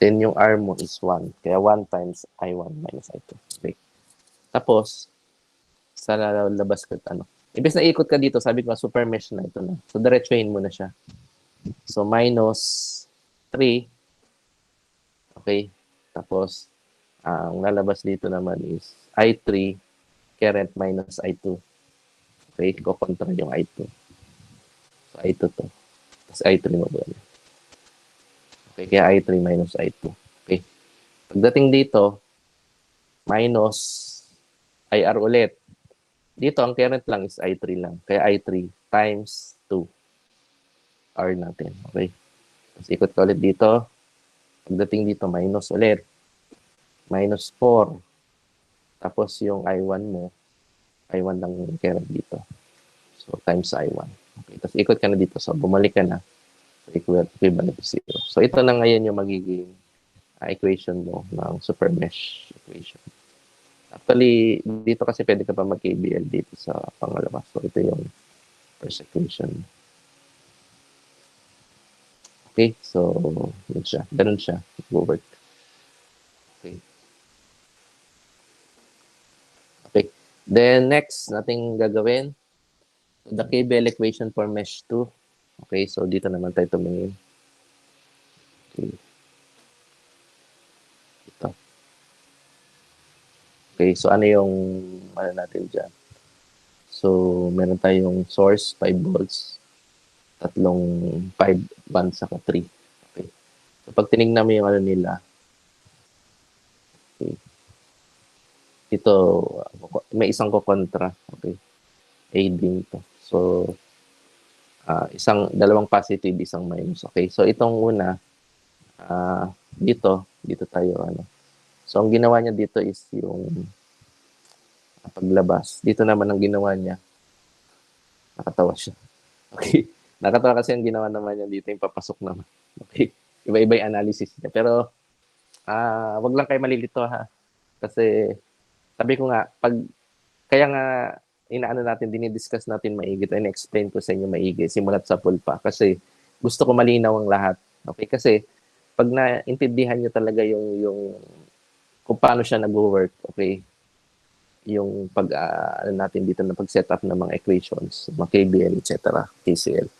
Then yung R mo is 1. Kaya 1 times I1 minus I2. Okay. Tapos, sa labas ko Ibig na ikot ka dito, sabi ko super mesh na ito na. So diretsuhin mo na siya. So minus 3. Okay. Tapos ang lalabas dito naman is I3 current minus I2. Okay, ko-kontra yung I2. So I2 to. Tapos I3 mo ba? Okay, kaya I3 minus I2. Okay. Pagdating dito, minus IR ulit. Dito, ang current lang is I3 lang. Kaya I3 times 2 R natin. Okay? Tapos ikot ka ulit dito. Pagdating dito, minus ulit. Minus 4. Tapos yung I1 mo, I1 lang yung current dito. So, times I1. Okay? Tapos ikot ka na dito. So, bumalik ka na. So, equivalent to 0. So, ito na ngayon yung magiging equation mo ng super mesh equation. Actually, dito kasi pwede ka pa mag-KBL dito sa pangalawa. So, ito yung first equation. Okay, so, yun siya. Ganun siya. Go-work. Okay. Okay. Then, next, nating gagawin. The KBL equation for mesh 2. Okay, so dito naman tayo tumingin. Okay. Ito. Okay, so ano yung natin dyan? So, meron tayong source, 5 volts, tatlong 5, 1, saka 3. Okay. So, pag tinignan mo yung nila, okay. Ito, may isang ko-kontra. Okay. A din to. So, dalawang positive, isang minus. Okay. So, itong una, dito tayo, So, ang ginawa niya dito is yung paglabas. Dito naman ang ginawa niya, nakatawa siya. Okay. Nakatawa kasi ang ginawa naman niya dito, yung papasok naman. Okay. Iba-iba yung analysis niya. Pero, wag lang kayo malilito Kasi, sabi ko nga, kaya nga, inaano natin, dinidiscuss natin maigi, and explain ko sa inyo maigi, simulat sa pulpa. Kasi, gusto ko malinaw ang lahat. Okay. Kasi, pag naintindihan niyo talaga yung kung paano siya nag-work, okay, yung natin dito na pag-set up ng mga equations, mga KBL, etc., KCL.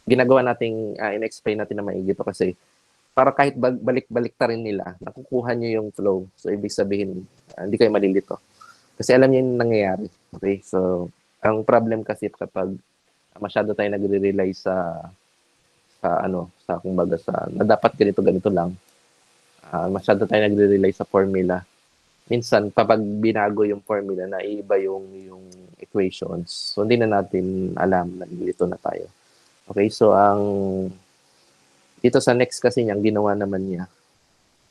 Ginagawa nating, in-explain natin na maigi ito kasi para kahit balik-balik ta rin nila, nakukuha nyo yung flow. So, ibig sabihin, hindi kayo malilito. Kasi alam niyo yung nangyayari. Okay? So, ang problem kasi kapag masyado tayo nagre-rely kumbaga na dapat ganito lang, masyado tayo nagre-rely sa formula. Minsan, kapag binago yung formula, naiiba yung equations. So, hindi na natin alam na nilito na tayo. Okay, so dito sa next kasi niya, ang ginawa naman niya,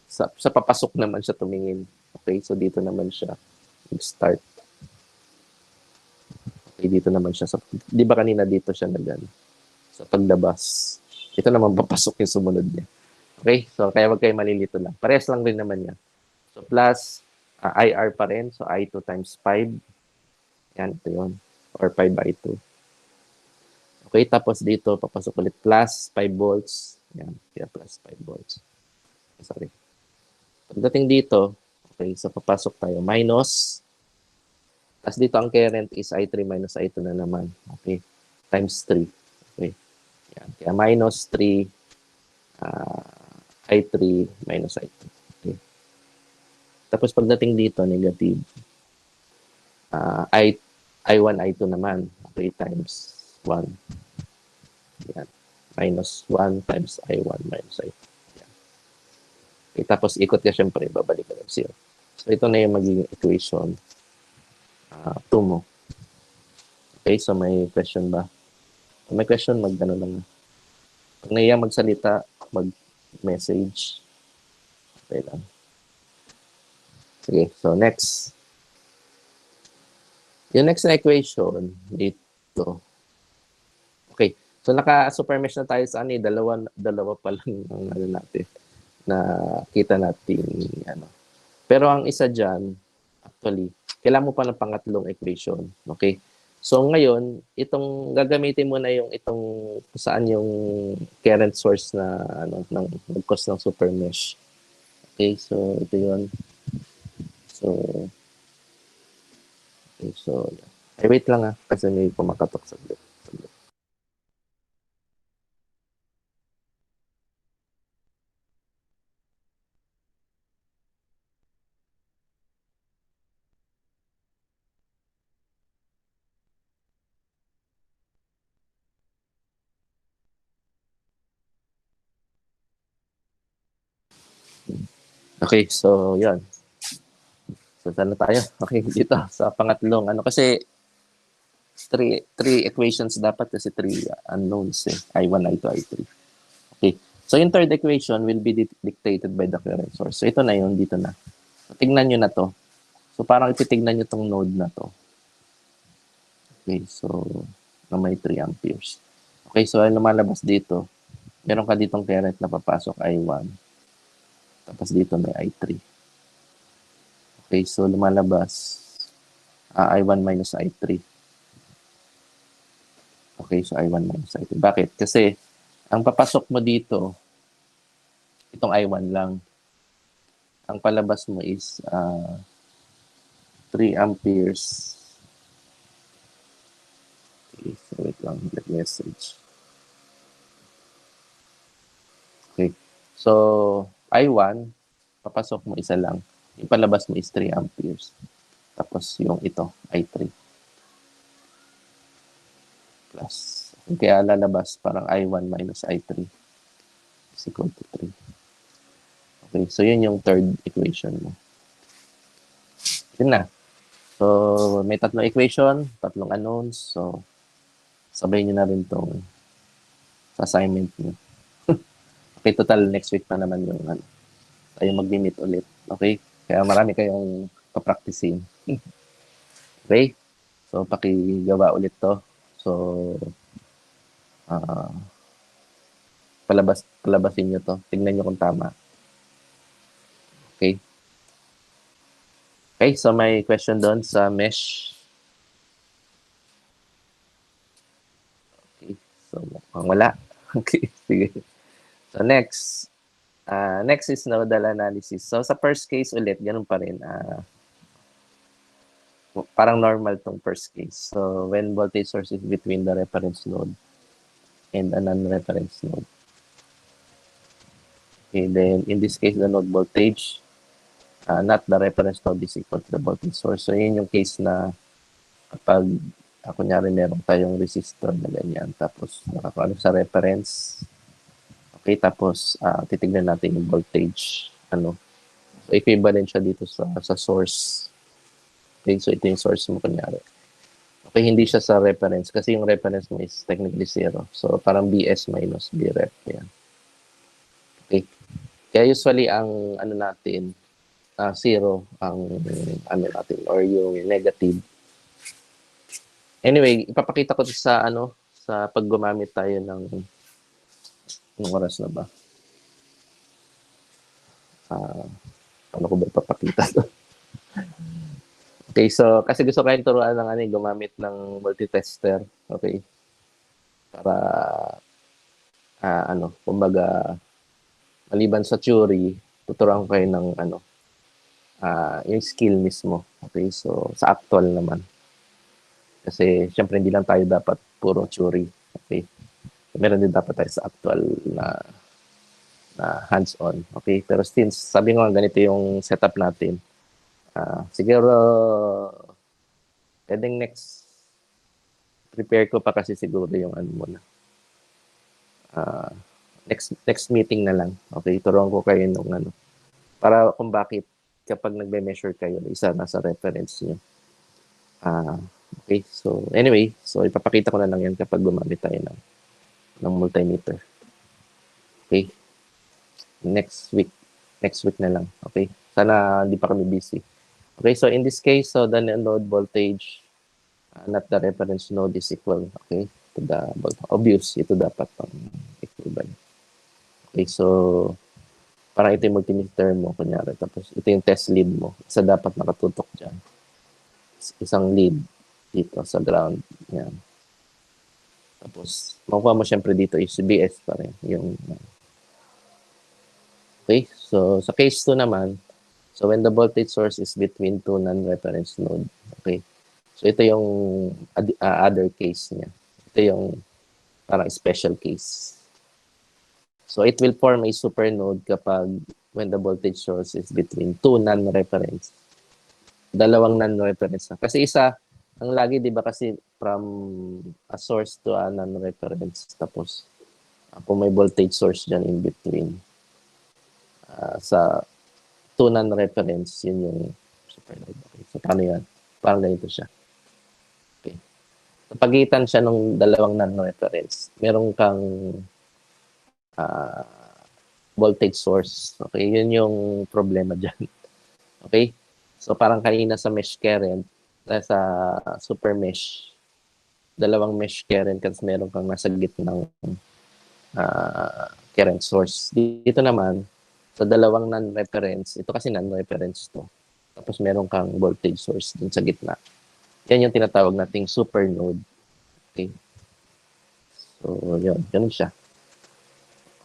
sa papasok naman siya tumingin. Okay, so dito naman siya start. Okay, dito naman siya. Di ba kanina dito siya sa paglabas. Ito naman papasok yung sumunod niya. Okay, so kaya wag kayo malilito lang. Parehas lang din naman yan. So plus IR pa rin. So I2 times 5. Yan, ito yun. Or 5I2. Okay, tapos dito, papasok ulit plus 5 volts. Yan, kaya plus 5 volts. Sorry. Pagdating dito, okay, so papasok tayo. Minus. Tapos dito ang current is I3 minus I2 na naman. Okay, times 3. Okay, yan. Kaya minus 3 I3 minus I2. Okay. Tapos pagdating dito, negative. I1, I2 naman. Okay, times 1. Yan. Minus 1 times I1 minus I2. Yan. Okay, tapos ikot ka syempre, babalik ka ng 0. So ito na yung magiging equation 2 mo. Okay, so may question ba? Kung may question, mag-ano lang. Pag naiya magsalita, mag-message. Okay lang. Sige, so next. Yung next na equation, dito. Okay, so naka-super mesh na tayo sa dalawa pa lang ang natin na kita natin. Pero ang isa dyan, actually, kailangan mo pa ng pangatlong equation. Okay? So ngayon, itong gagamitin mo na itong saan yung current source na nag-cause ng super mesh. Okay, so ito 'yon. So okay, so ay wait lang kasi may pumakatok sa saglit. Okay, so yan. So saan na tayo? Okay, dito sa pangatlong kasi three equations dapat kasi three unknowns I1, I2, I3. Okay. So yung third equation will be dictated by the current source. So ito na yun, dito na. So, tingnan nyo na to. So parang ititignan nyo tong node na to. Okay, so na may 3 amperes. Okay, so ang lumalabas dito, meron ka ditong current na papasok I1. Tapos dito may I3. Okay, so lumalabas I1 minus I3. Okay, so I1 minus I3. Bakit? Kasi ang papasok mo dito, itong I1 lang. Ang palabas mo is 3 amperes. Okay, so wait lang, message. Okay, so I1, papasok mo isa lang. Yung palabas mo is 3 amperes. Tapos yung ito, I3. Plus. Kaya lalabas parang I1 minus I3 is equal to 3. Okay, so yun yung third equation mo. Yun na. So, may tatlong equation, tatlong unknowns. So, sabay nyo na rin tong assignment nyo. Okay, total next week pa naman yung tayo mag-meet ulit. Okay? Kaya marami kayong papracticing. Okay? So, pakigawa ulit to. So, palabasin nyo to. Tingnan nyo kung tama. Okay? Okay, so may question doon sa mesh. Okay, so mukhang wala. Okay, sige. So next. Next is nodal analysis. So sa first case ulit, ganun pa rin. Parang normal tong first case. So when voltage source is between the reference node and a non-reference node. Okay, then in this case, the node voltage, not the reference node is equal to the voltage source. So yun yung case na kapag kunyari meron tayong resistor na ganyan, tapos nakakuha sa reference. Okay, tapos titignan natin yung voltage. So equivalent siya dito sa source. Okay, so ito yung source mo kunyari. Okay, hindi siya sa reference kasi yung reference mo is technically 0. So, parang BS minus BREF. Yan. Okay. Kaya usually ang ano natin, 0 ang ano natin or yung negative. Anyway, ipapakita ko sa ano sa pag gumamit tayo ng oras na ba? Ano ko ba ipapakita? Okay, so kasi gusto ko kayong turuan ng ano, gumamit ng multitester. Okay. Para ano, kumbaga maliban sa theory, tuturuan ko kayo ng ano, yung skill mismo. Okay, so sa actual naman. Kasi syempre hindi lang tayo dapat puro theory. Okay. Meron din dapat tayo sa actual na hands-on. Okay, pero since sabi ko nga ganito yung setup natin, siguro pwedeng next prepare ko pa kasi siguro yung ano muna. Next meeting na lang. Okay, turuan ko kayo nung ano. Para kung bakit kapag nagbe-measure kayo, isa na sa reference niyo. Okay, so anyway, so ipapakita ko na lang yan kapag gumamit tayo ng multimeter. Okay? Next week na lang. Okay? Sana hindi pa kami busy. Okay, so in this case, so the node voltage, not the reference node is equal, okay, to the obvious, ito dapat pang equivalent. Okay, so parang ito yung multimeter mo, kunyari, tapos ito yung test lead mo. Isa dapat nakatutok dyan. Isang lead dito sa ground. Yan. Tapos, makuha mo syempre dito is BS pa rin. Okay, so sa case 2 naman, so when the voltage source is between two non-reference node, okay, so ito yung other case niya. Ito yung parang special case. So it will form a supernode kapag when the voltage source is between two non-reference. Dalawang non-reference na. Kasi isa, ang lagi, di ba kasi from a source to a non-reference. Tapos, kung may voltage source dyan in between, sa two non-reference, yun yung supernode. Okay. So, paano yan? Parang ganito siya. Okay. Sa pagitan siya ng dalawang non-reference, meron kang voltage source. Okay, yun yung problema dyan. Okay? So, parang kanina sa mesh current, sa super mesh, dalawang mesh current kasi meron kang nasa gitnang current source. Dito naman, sa dalawang non-reference, ito kasi non-reference to. Tapos meron kang voltage source dun sa gitna. Yan yung tinatawag nating supernode. Okay? So, yun. Ganun siya.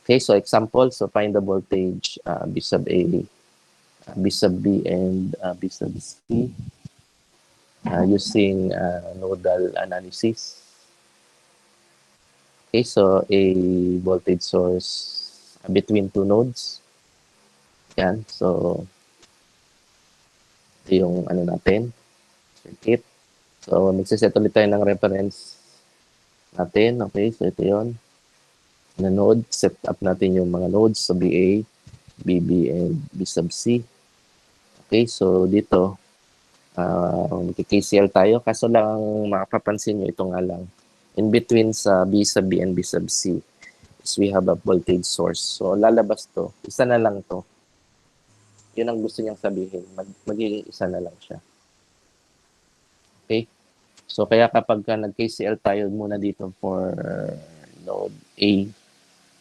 Okay, so example, so find the voltage B sub A, B sub B, and B sub C using nodal analysis. Okay, so a voltage source between two nodes. Yan, so ito yung ano natin, circuit. So magsiset ulit tayo ng reference natin. Okay, so ito yun. Na node, set up natin yung mga nodes sa BA, BB, and B sub C. Okay, so dito, KCL tayo. Kaso lang, makapapansin nyo, ito nga lang. In between sa B sub B and B sub C is we have a voltage source. So, lalabas to. Isa na lang to. Yun ang gusto niyang sabihin. Magiging isa na lang siya. Okay? So, kaya kapag nag-KCL tayo muna dito for node A,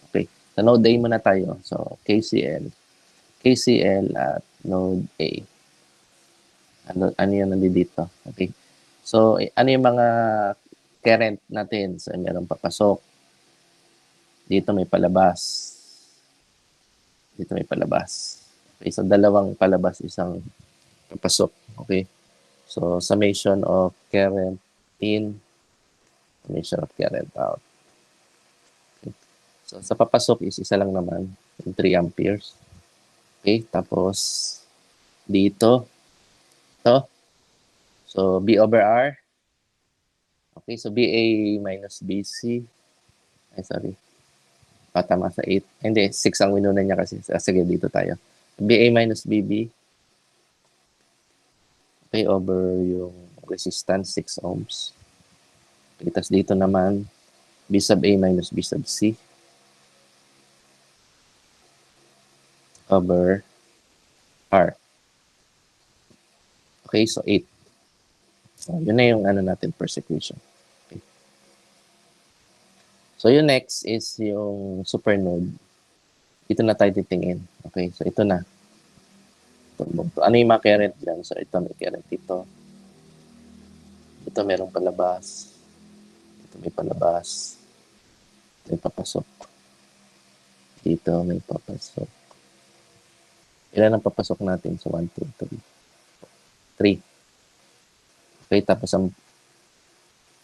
okay. Sa node A muna tayo. So, KCL at node A. Ano yan nandito? Okay. So, ano yung mga current natin? So, meron papasok. Dito may palabas. Dito may palabas. Okay. So, dalawang palabas, isang papasok. Okay. So, summation of current in, summation of current out. So, sa papasok is isa lang naman, 3 amperes. Okay, tapos dito, to. So, B over R. Okay, so BA minus BC. Ay, sorry. Tama sa 8. Hindi, 6 ang winunan niya kasi. Sige, dito tayo. BA minus BB. Okay, over yung resistance, 6 ohms. Okay, tas dito naman, B sub A minus B sub C over R. Okay, so 8. So, yun na yung ano natin, first equation. Okay. So, yung next is yung supernode. Dito na tayo titingin. Okay, so ito na. Ano yung mga current dyan? So, ito may current dito. Ito merong palabas. Ito may palabas. Ito may papasok. Dito may papasok. Ilan ang papasok natin? So, 1, 2, 3. 3. Okay, tapos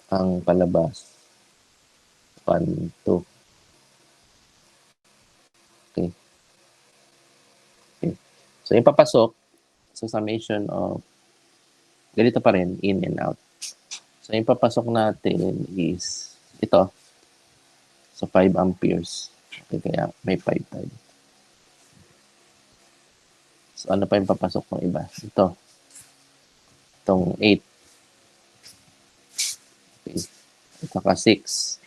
ang palabas. 1, 2. Okay. Okay. So, yung papasok, so summation of, ganito pa rin, in and out. So, yung papasok natin is ito. So, 5 amperes. Okay, kaya may 5 tayo. So, ano pa yung papasok ng iba? Ito. Itong 8. Okay. Saka 6.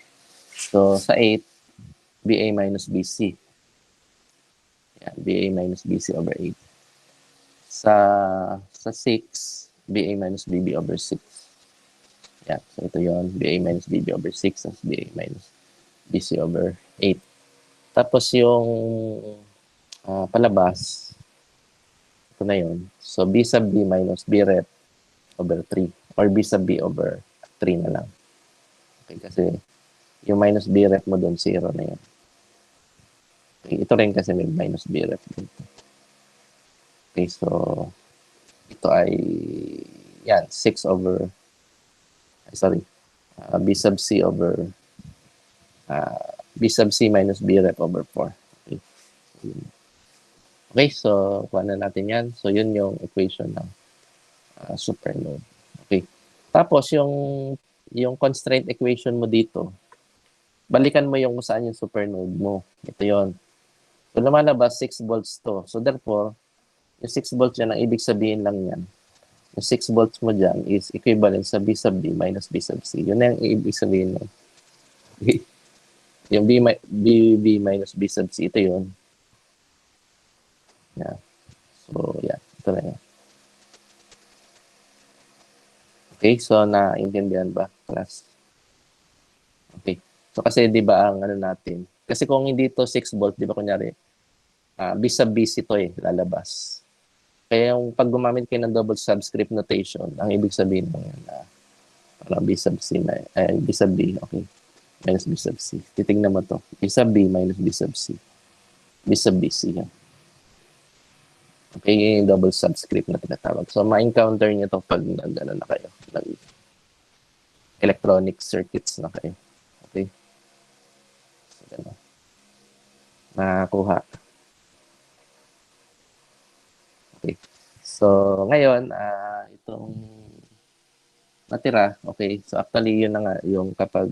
So, sa 8, BA minus BC. Yan, BA minus BC over 8. Sa 6, BA minus BB over 6. Yan, so ito yon BA minus BB over 6, as BA minus BC over 8. Tapos yung palabas, ito na yon. So, B sub B minus B rep over 3. Or B sub B over 3 na lang. Okay, kasi yung minus B rep mo doon, 0 na yun. Okay, ito rin kasi may minus B rep dito. Okay, so ito ay yan, 6 over B sub C over B sub C minus B rep over 4. Okay, okay, so kuha na natin yan. So yun yung equation ng supernode. Okay. Tapos yung constraint equation mo dito, balikan mo yung kung saan yung supernode mo. Ito yon. So lumalabas 6 volts to. So therefore, yung 6 volts yan, ang ibig sabihin lang yan, yung 6 volts mo dyan is equivalent sa B sub B minus B sub C. Yun na yung ibig sabihin nun. Yung B minus B sub C, ito yun. Yeah. So, yeah. Ito na yan. Okay, so naintindihan ba, class? Okay. So, kasi di ba ang ano natin, kasi kung hindi to 6 volt, di ba kunyari, B sub BC to lalabas. Kaya yung pag gumamit kayo ng double subscript notation, ang ibig sabihin mo yan, parang B sub C na, B sub B, okay, minus B sub C. Titignan mo to, B sub B minus B sub C. B sub BC yan. Okay, yun yung double subscript na tinatawag. So, ma-encounter nyo to pag nag-ano na kayo, electronic circuits na kayo. Okay? So, gano'n. Nakakuha. Okay. So, ngayon, itong natira, okay, so actually yun na nga, yung kapag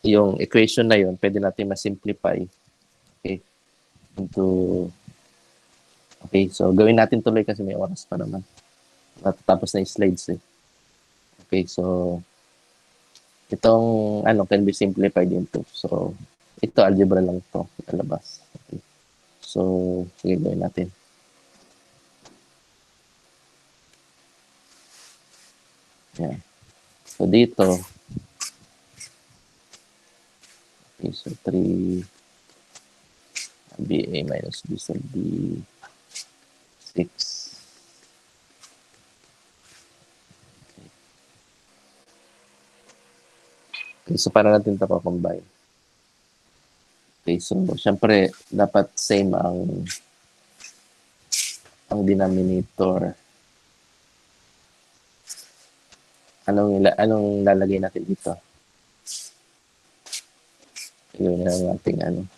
yung equation na yun, pwede natin ma-simplify. Okay. Into, okay, so gawin natin tuloy kasi may oras pa naman. Tapos na yung slides eh. Okay, so itong can be simplified into. So, ito algebra lang to, lalabas. Okay. So, sige, gawin natin. Yan. So, dito, okay, so 3 BA minus B sub B 6. Okay, so para natin ito combine. Okay, so syempre dapat same ang denominator. Anong lalagay natin dito? Yun ang ating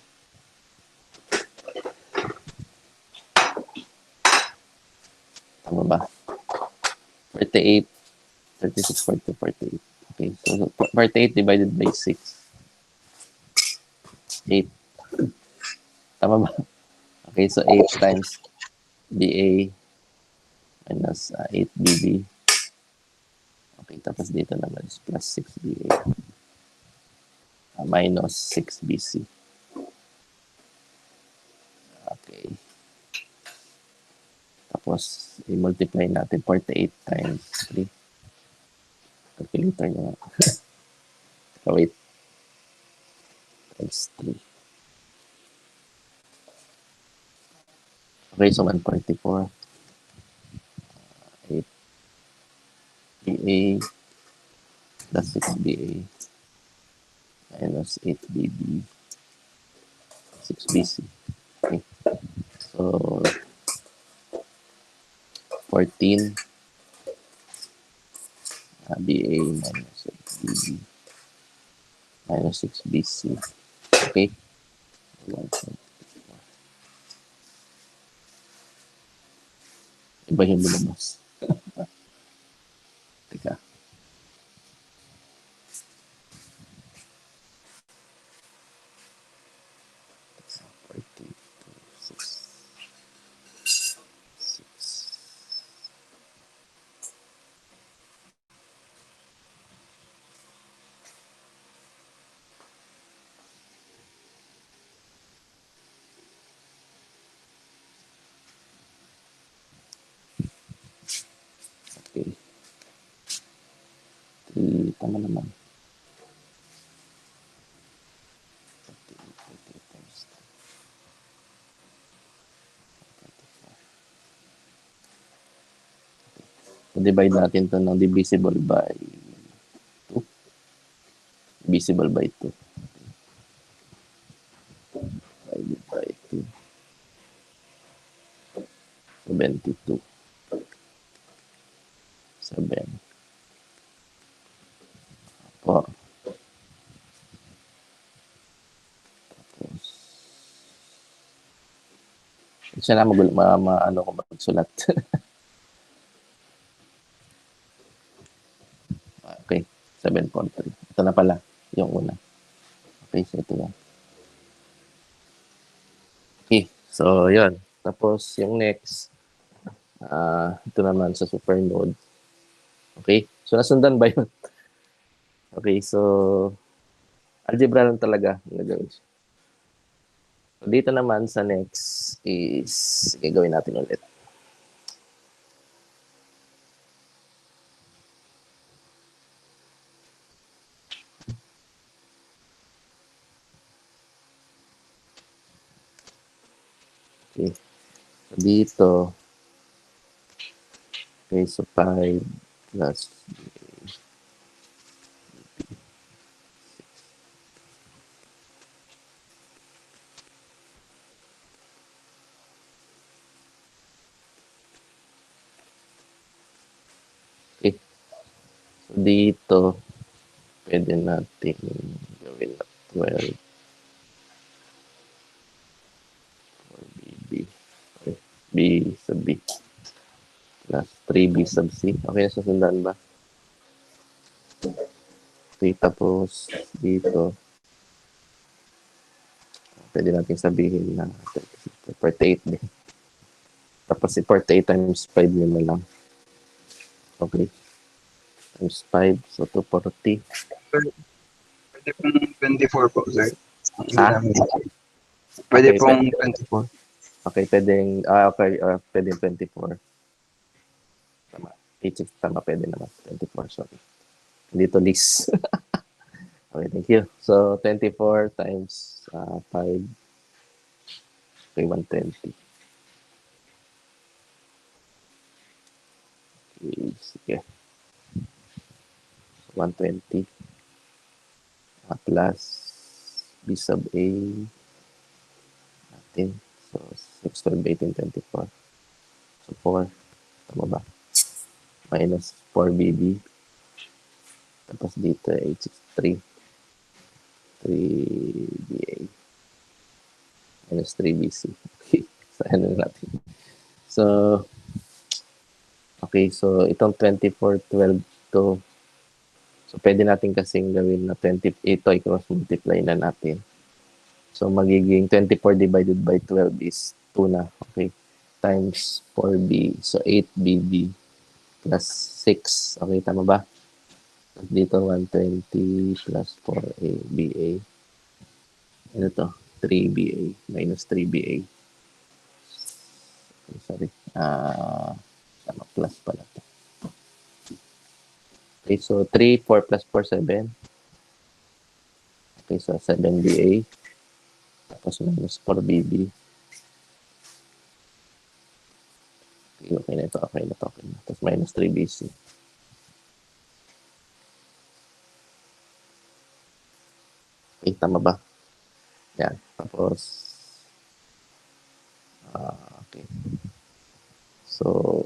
Tama ba? 48, 36, 42, 48. Okay, so 48 divided by 6. 8. Tama ba? Okay, so 8 times BA minus 8 BB. Okay, Okay, tapos dito naman is plus 6BA. Minus 6BC. Okay. Tapos, i-multiply natin 48 times 3. Calculator nyo nga. Wait. Times 3. Okay, so 144. 8BA plus 6BA minus 8BB 6BC. Okay. So, 14 BA minus 8BB minus 6BC. Okay. 1.4. Iba yung lumabas. Teka. Okay. 3, tama naman. 48 times 10. So, divide natin to ng divisible by 2. Divisible by 2. Divided by 2. 72. 7. Po. Tapos, siya na ano ko magsulat. Okay, 7.3. Ito na pala, yung una. Okay, so ito yan. Okay, so yun. Tapos yung next, ito naman sa supernode. Okay, so nasundan ba yun? Okay, so algebra lang talaga ang gagawin. So dito naman sa next is gagawin natin ulit. Okay. So dito, okay, so 5 plus okay. So dito, pwede natin gawin na 12 for BB. Okay. B sub B plus 3B sub C. Okay, nasusundan ba? Okay, tapos dito, pwede natin sabihin na 48 din. Tapos si 48 times 5 yun na lang. Okay. Times 5, so 240. Pwede pong 24 po, sir. Ha? Pwede Okay, pong 24. Okay, pwedeng, pwedeng 24. Tama. 86, tama, pwede naman. 24, sorry. Dito list. Okay, thank you. So, 24 times 5. Okay, 120. Okay, sige. 120. Plus B sub A natin. So, 6, 12, 18, 24. So, 4. Tama ba? Minus 4BB. Tapos dito, 863. 3BA. Minus 3BC. Okay. So, ano natin. So, okay. So, itong 2412 to, so, pwede natin kasing gawin na 20, ito ay cross-multiply na natin. So, magiging 24 divided by 12 is 2 na. Okay. Times 4B. So, 8BB plus 6. Okay, tama ba? Dito 120 plus 4A BA. Ano to? 3BA minus 3BA. Sorry. Tama, plus pala to. Okay, so 3, 4 plus 4, 7. Okay, so 7BA. Tapos minus 4BB. Okay na ito. Okay na. Tapos minus 3BC. Okay, tama ba? Yan. Tapos, okay. So,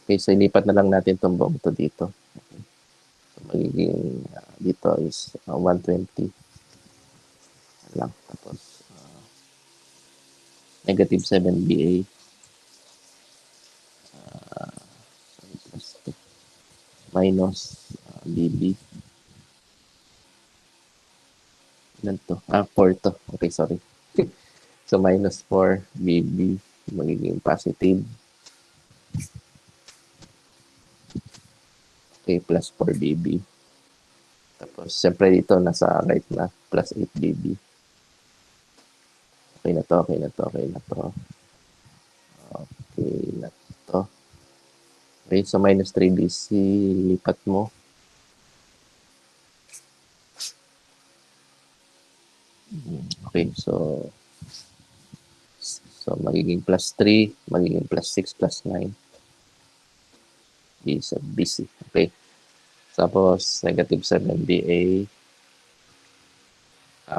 okay, so ilipat na lang natin itong buong to dito. Okay. So, magiging dito is 120 lang. Tapos, negative 7BA. Plus 2. Minus BB. Ilan to? 4 to. Okay, sorry. So, minus 4 BB. Magiging positive. Okay, plus 4 BB. Tapos, siyempre dito, nasa right na. Plus 8 BB. Okay na to. Okay na to. Okay, so minus 3 BC. Lipat mo. Okay, so magiging plus 3, magiging plus 6, plus 9 is BC. Okay. Tapos, negative 7 BA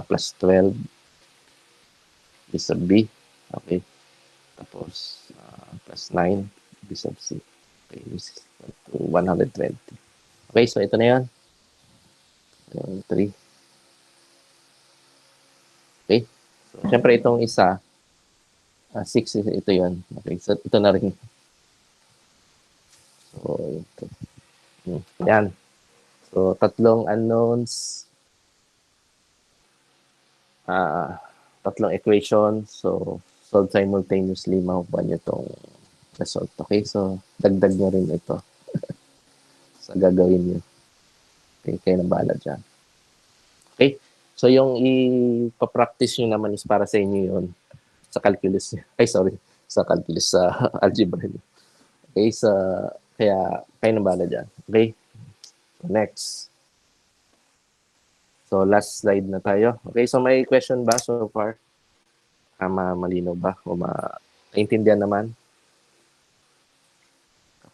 plus 12 is B. Okay. Tapos, plus 9 B sub C. Okay, this is 120. Okay, so ito na yun. 3. Okay. So, syempre itong isa, 6 ito yun. Okay, so ito na rin. So, ito. Yan. So, tatlong unknowns. Tatlong equations. So, solve simultaneously, makukuha nyo itong result. Okay, so dagdag nyo rin ito sa gagawin nyo. Okay, kayo na bahala dyan. Okay, so yung ipapractice nyo naman is para sa inyo yun sa calculus. Sa calculus, sa algebra nyo. Okay, kaya kayo na bahala dyan. Okay, so next. So last slide na tayo. Okay, so may question ba so far? Malinaw ba? O maintindihan naman?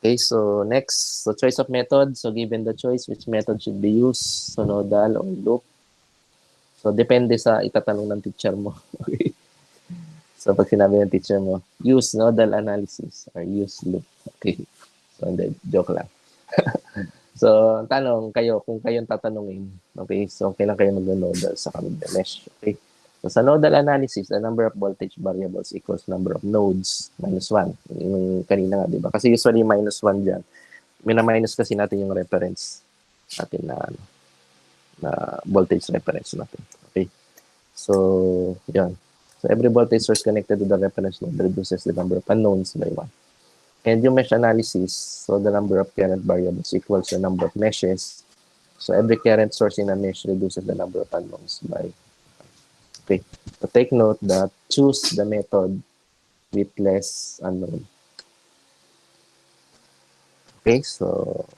Okay, so next, so choice of method. So given the choice, which method should be used? So nodal or loop? So depende sa itatanong ng teacher mo. Okay. So pag sinabi ng teacher mo, use nodal analysis or use loop. Okay. So hindi, joke lang. So tanong kayo, kung kayong tatanungin, okay, so kailan kayo mag-nodal sa mesh. Okay. So sa nodal analysis, the number of voltage variables equals number of nodes minus 1. Yung kanina nga, di ba? Kasi usually minus 1 dyan. Mina-minus kasi natin yung reference natin na voltage reference natin. Okay? So, yan. So, every voltage source connected to the reference node reduces the number of unknowns by 1. And yung mesh analysis, so the number of current variables equals the number of meshes. So, every current source in a mesh reduces the number of unknowns by. Okay. So, take note that choose the method with less unknown. Okay, so